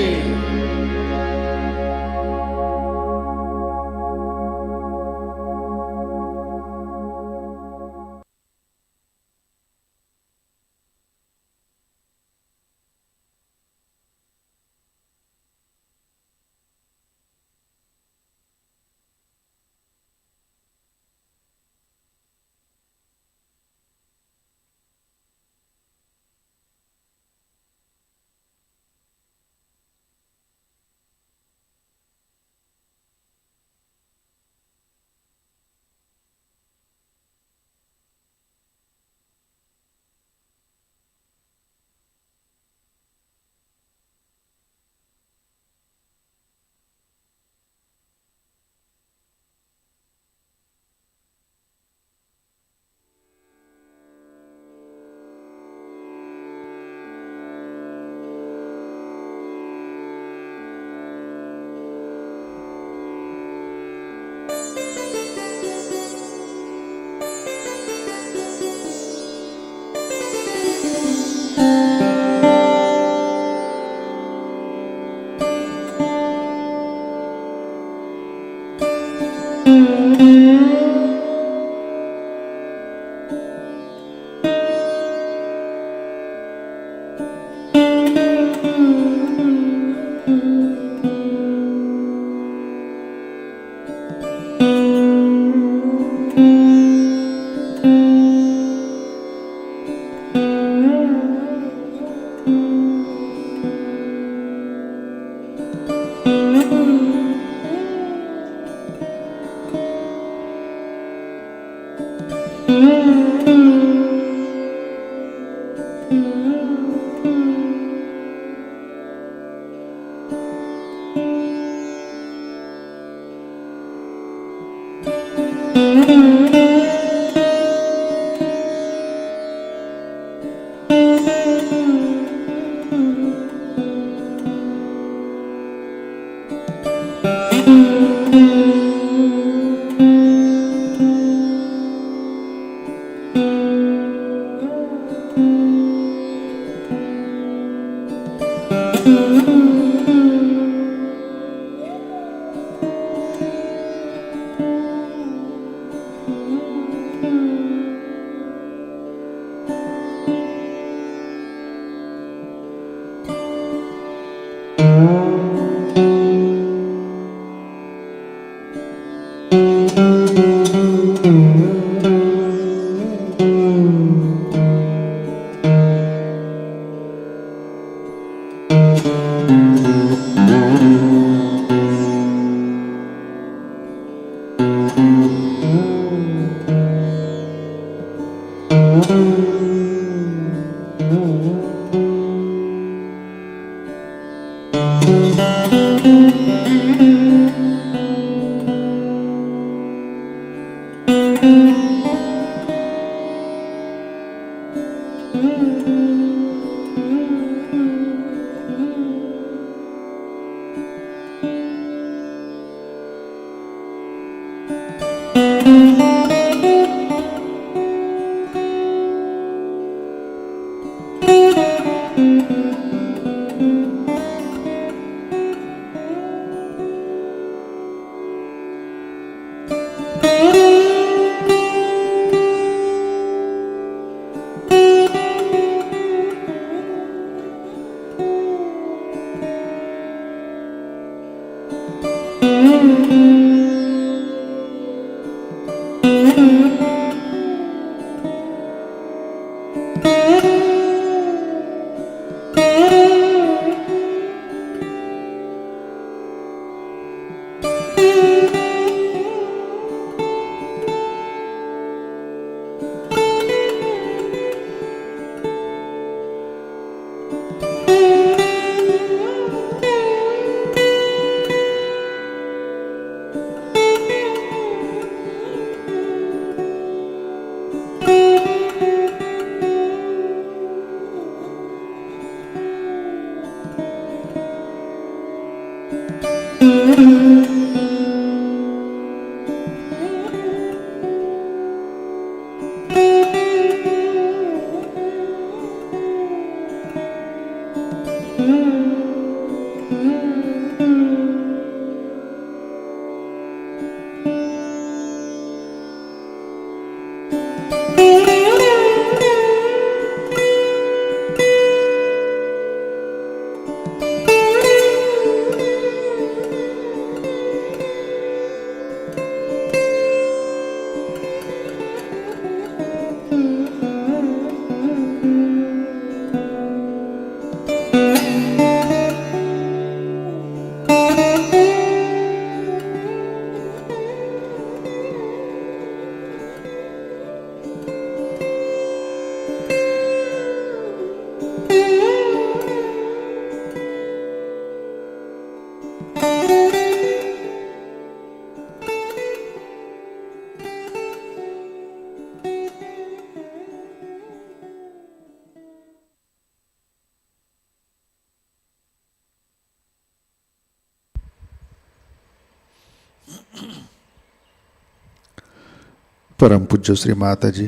परम पूज्य श्री माताजी,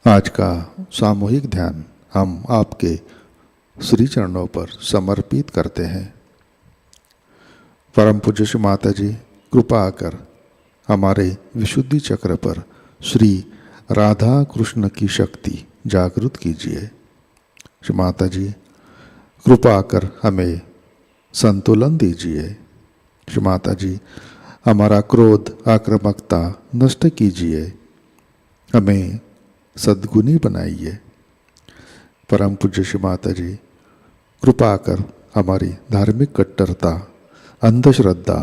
आज का सामूहिक ध्यान हम आपके श्री चरणों पर समर्पित करते हैं। परम पूज्य श्री माताजी, कृपा कर हमारे विशुद्धि चक्र पर श्री राधा कृष्ण की शक्ति जागृत कीजिए। श्री माताजी, कृपा कर हमें संतुलन दीजिए। श्री माताजी, हमारा क्रोध आक्रामकता नष्ट कीजिए, हमें सद्गुणी बनाइए। परम पूज्य श्री माताजी, कृपा कर हमारी धार्मिक कट्टरता, अंधश्रद्धा,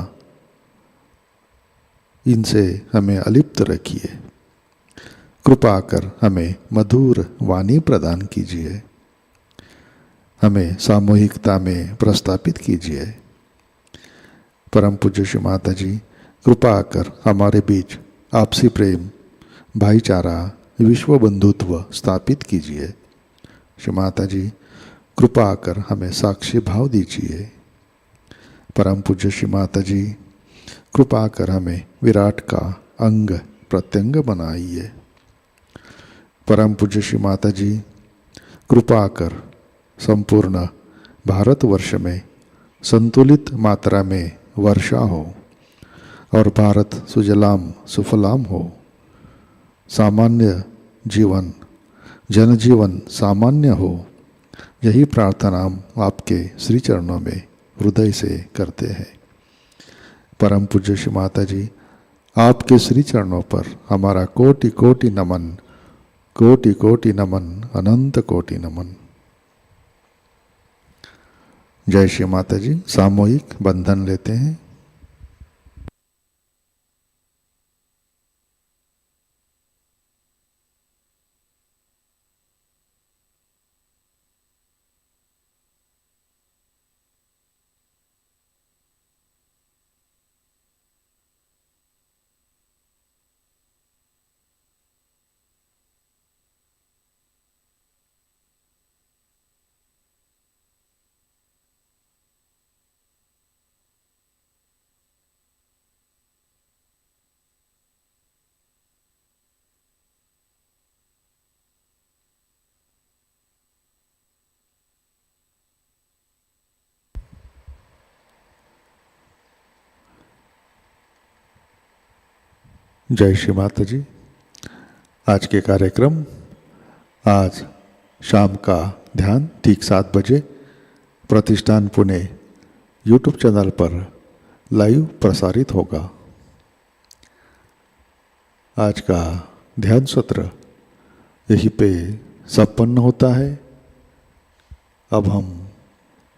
इनसे हमें अलिप्त रखिए। कृपा कर हमें मधुर वाणी प्रदान कीजिए, हमें सामूहिकता में प्रस्थापित कीजिए। परम पूज्य श्री माताजी, कृपा कर हमारे बीच आपसी प्रेम, भाईचारा, विश्व बंधुत्व स्थापित कीजिए। श्री माताजी, कृपा कर हमें साक्षी भाव दीजिए। परम पूज्य श्री माताजी, कृपा कर हमें विराट का अंग प्रत्यंग बनाइए। परम पूज्य श्री माताजी, कृपा कर संपूर्ण भारतवर्ष में संतुलित मात्रा में वर्षा हो और भारत सुजलाम सुफलाम हो। सामान्य जीवन, जनजीवन सामान्य हो, यही प्रार्थना हम आपके श्री चरणों में हृदय से करते हैं। परम पूज्य श्री माताजी, आपके श्री चरणों पर हमारा कोटि कोटि नमन, कोटि कोटि नमन, अनंत कोटि नमन। जय श्री माताजी। सामूहिक बंधन लेते हैं। जय श्री माता जी। आज के कार्यक्रम, आज शाम का ध्यान ठीक 7 बजे प्रतिष्ठान पुणे यूट्यूब चैनल पर लाइव प्रसारित होगा। आज का ध्यान सत्र यहीं पे संपन्न होता है। अब हम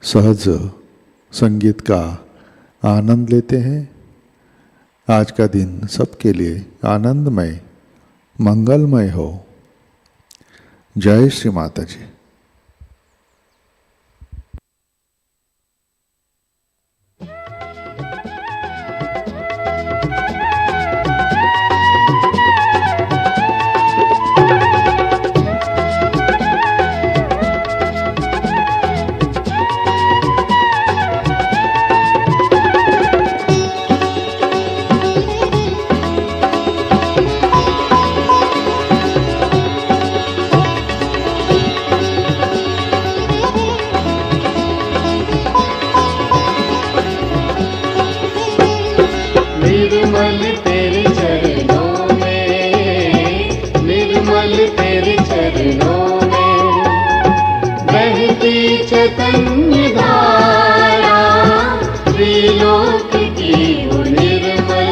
सहज संगीत का आनंद लेते हैं। आज का दिन सबके लिए आनंदमय, मंगलमय हो। जय श्री माता जी। चरणों में बहती चैतन्य धारा, त्रिलोक की वो निर्मल,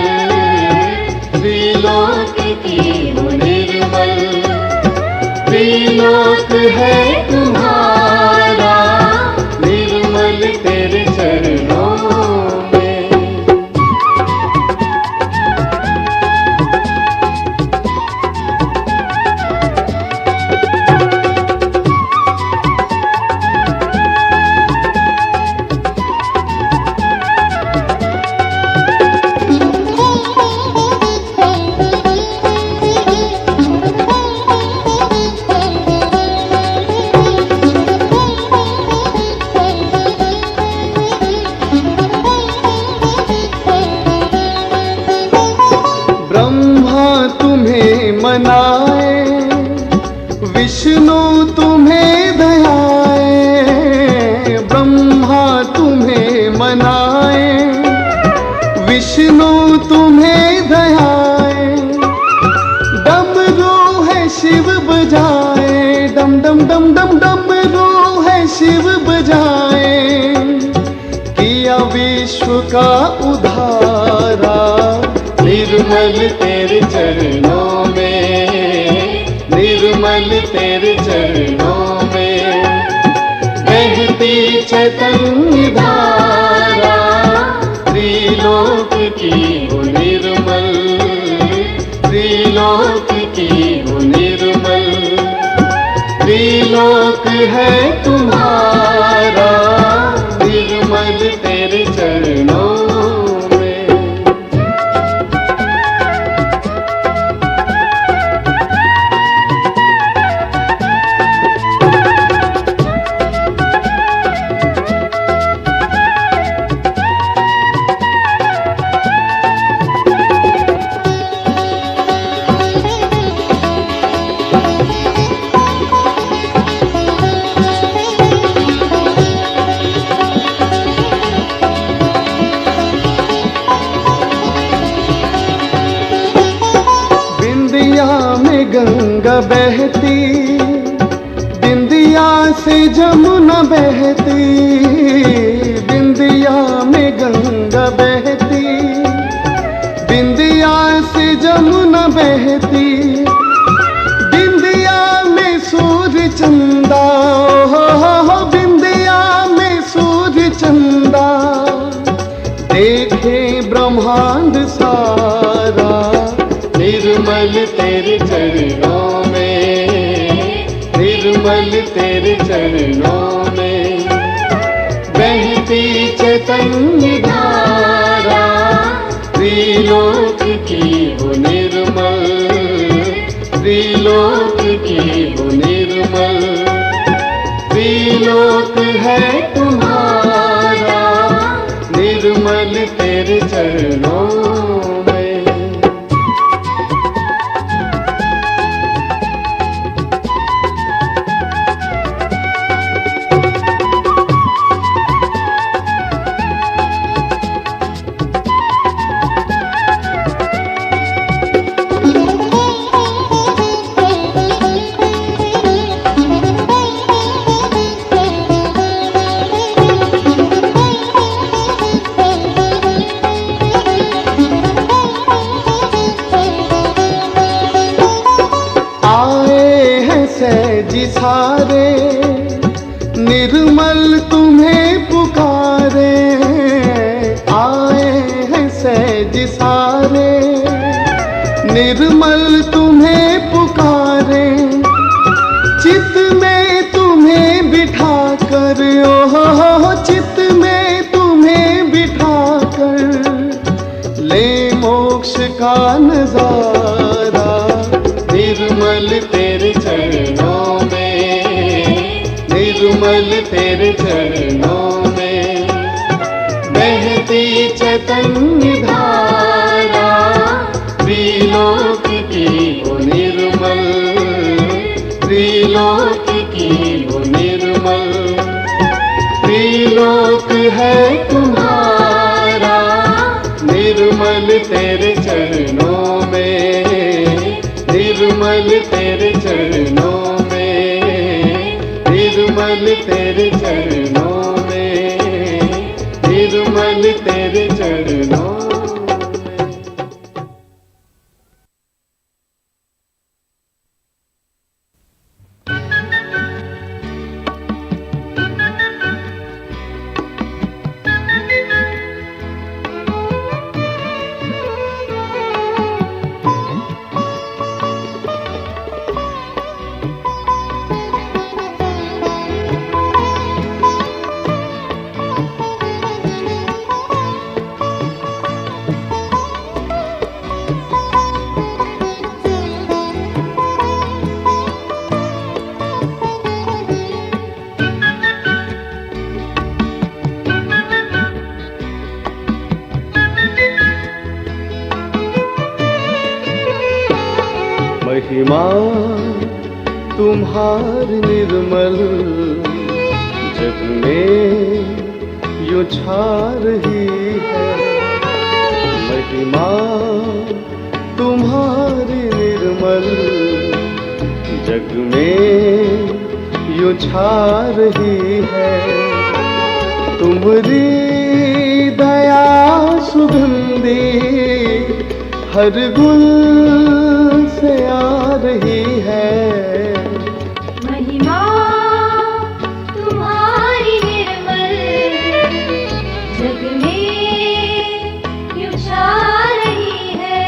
त्रिलोक की वो निर्मल, त्रिलोक है तुम्हारा निर्मल तेरे चरणों में। ब्रह्मा तुम्हें मनाए, विष्णु तुम्हें दयाए, ब्रह्मा तुम्हें मनाए, विष्णु तुम्हें दयाए, डमरू है शिव बजाए, डम डम डम डम डमरू है शिव बजाए, किया विश्व का उद्धारा निर्मल तेरे चरणों में, निर्मल तेरे चरणों में बहती चैतन्य धारा, त्रिलोक की वो निर्मल, त्रिलोक की वो निर्मल, त्रिलोक है तुम्हारा निर्मल तेरे चरणों में। गंगा बहती, बिंदिया से जमुना बहती, बिंदिया में गंगा बहती, बिंदिया से जमुना बहती, बिंदिया में सूर्य चंदा, हो बिंदिया में सूर्य चंदा, देखे ब्रह्मांड सारा निर्मल तेरे चरणों में, निर्मल तेरे चरणों में बहती चैतन्य धारा, त्रिलोक की वो निर्मल, त्रिलोक की वो निर्मल, त्रिलोक है तुम्हारा निर्मल तेरे चरणों में। जी सारे निर्मल तुम्हें पुकारे, आए हैं सहज सारे निर्मल तुम्हें पुकारे, चित में तुम्हें बिठा कर, ओहो चित में तुम्हें बिठा कर ले मोक्ष का नजारा, निर्मल तेरे चरणों में, निर्मल तेरे चरणों में बहती चैतन्य धारा, त्रिलोक की वो निर्मल, त्रिलोक की वो निर्मल, त्रिलोक है तुम्हारा निर्मल तेरे चरणों में, निर्मल तेरे चरणों में। निर्मल तेरे चरणों में, निर्मल तेरे चरणों में। महिमा तुम्हारी निर्मल जग में यूं छा रही है। महिमा तुम्हारी निर्मल जग में यूं छा रही है। तुम्हारी दया सुगंधी हर गुल से आ रही है। महिमा तुम्हारी निर्मल जग में यूं छा रही है।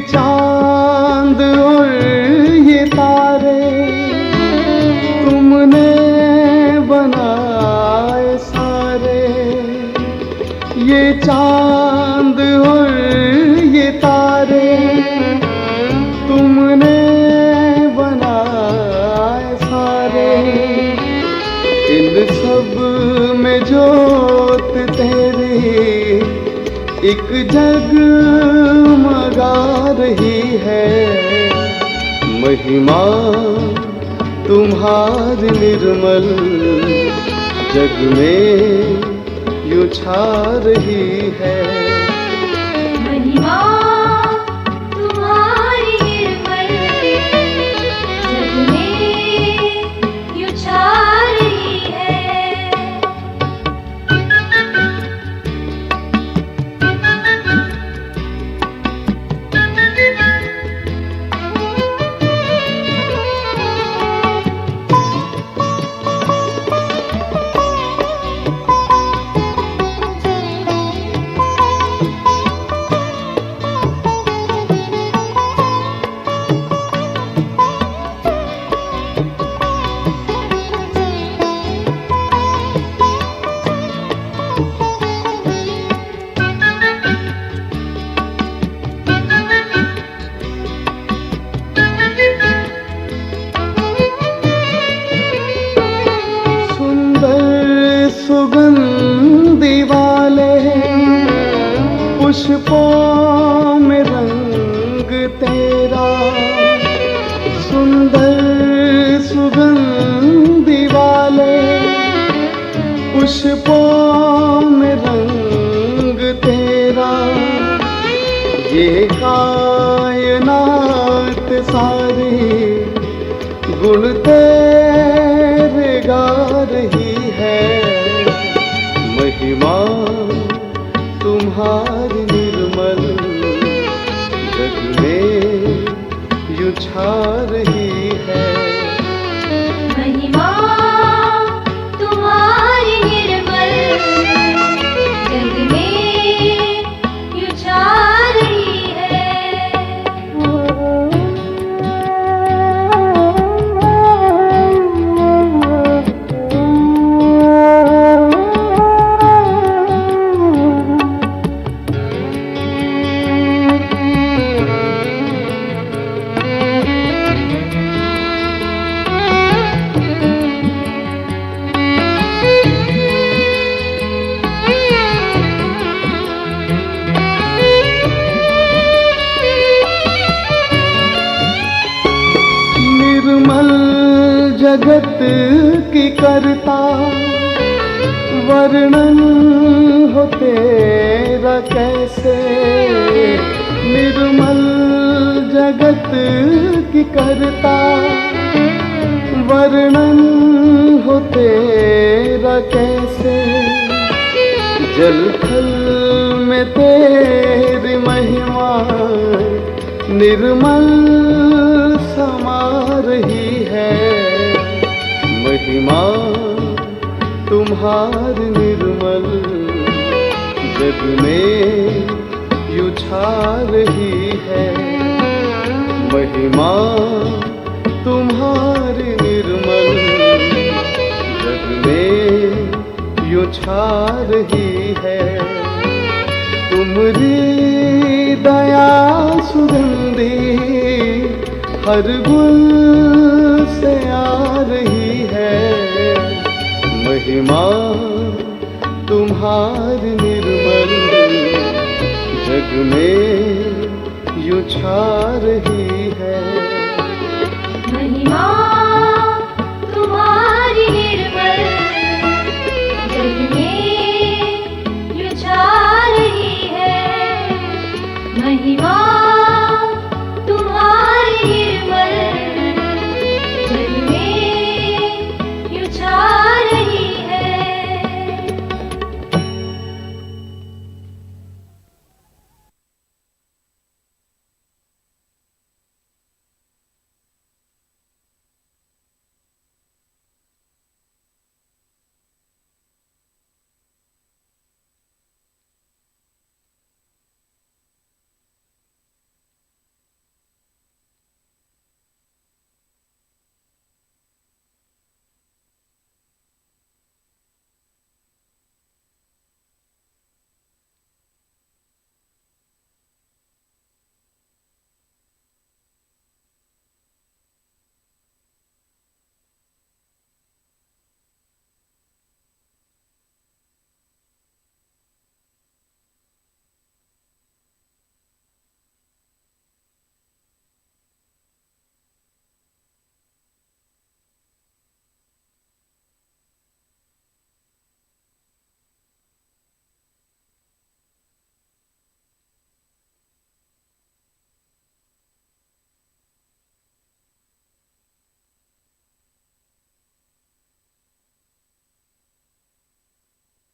चांद और ये तारे तुमने बनाए सारे। ये चांद और ये तारे तुमने बनाए सारे। इन सब में जोत तेरी एक जगमगा रही है। महिमा तुम्हारी निर्मल जग में यूं छा रही है। महिमा तुम्हारी निर्मल जग में यूं छा रही है। सुगंधी वाले पुष्पों में रंग तेरा। सुंदर सुगंधी वाले पुष्पों में रंग तेरा। ये कायनात सारी गुण तेरे गा रही है। महिमा तुम्हारी निर्मल जग में यूं छा रही है। महिमा तुम्हारी निर्मल जग में यूं छा रही है। निर्मल जगत की करता, वर्णन हो तेरा कैसे। निर्मल जगत की करता, वर्णन हो तेरा कैसे। जल थल में तेरी महिमा निर्मल समा रही है। महिमा तुम्हारी निर्मल जग में यूं छा रही है। महिमा तुम्हारी निर्मल जग में यूं छा रही है। तुम्हारी दया सुगंधी हर गुल से आ रही है। महिमा तुम्हारी निर्मल जग में यूं छा रही है। महिमा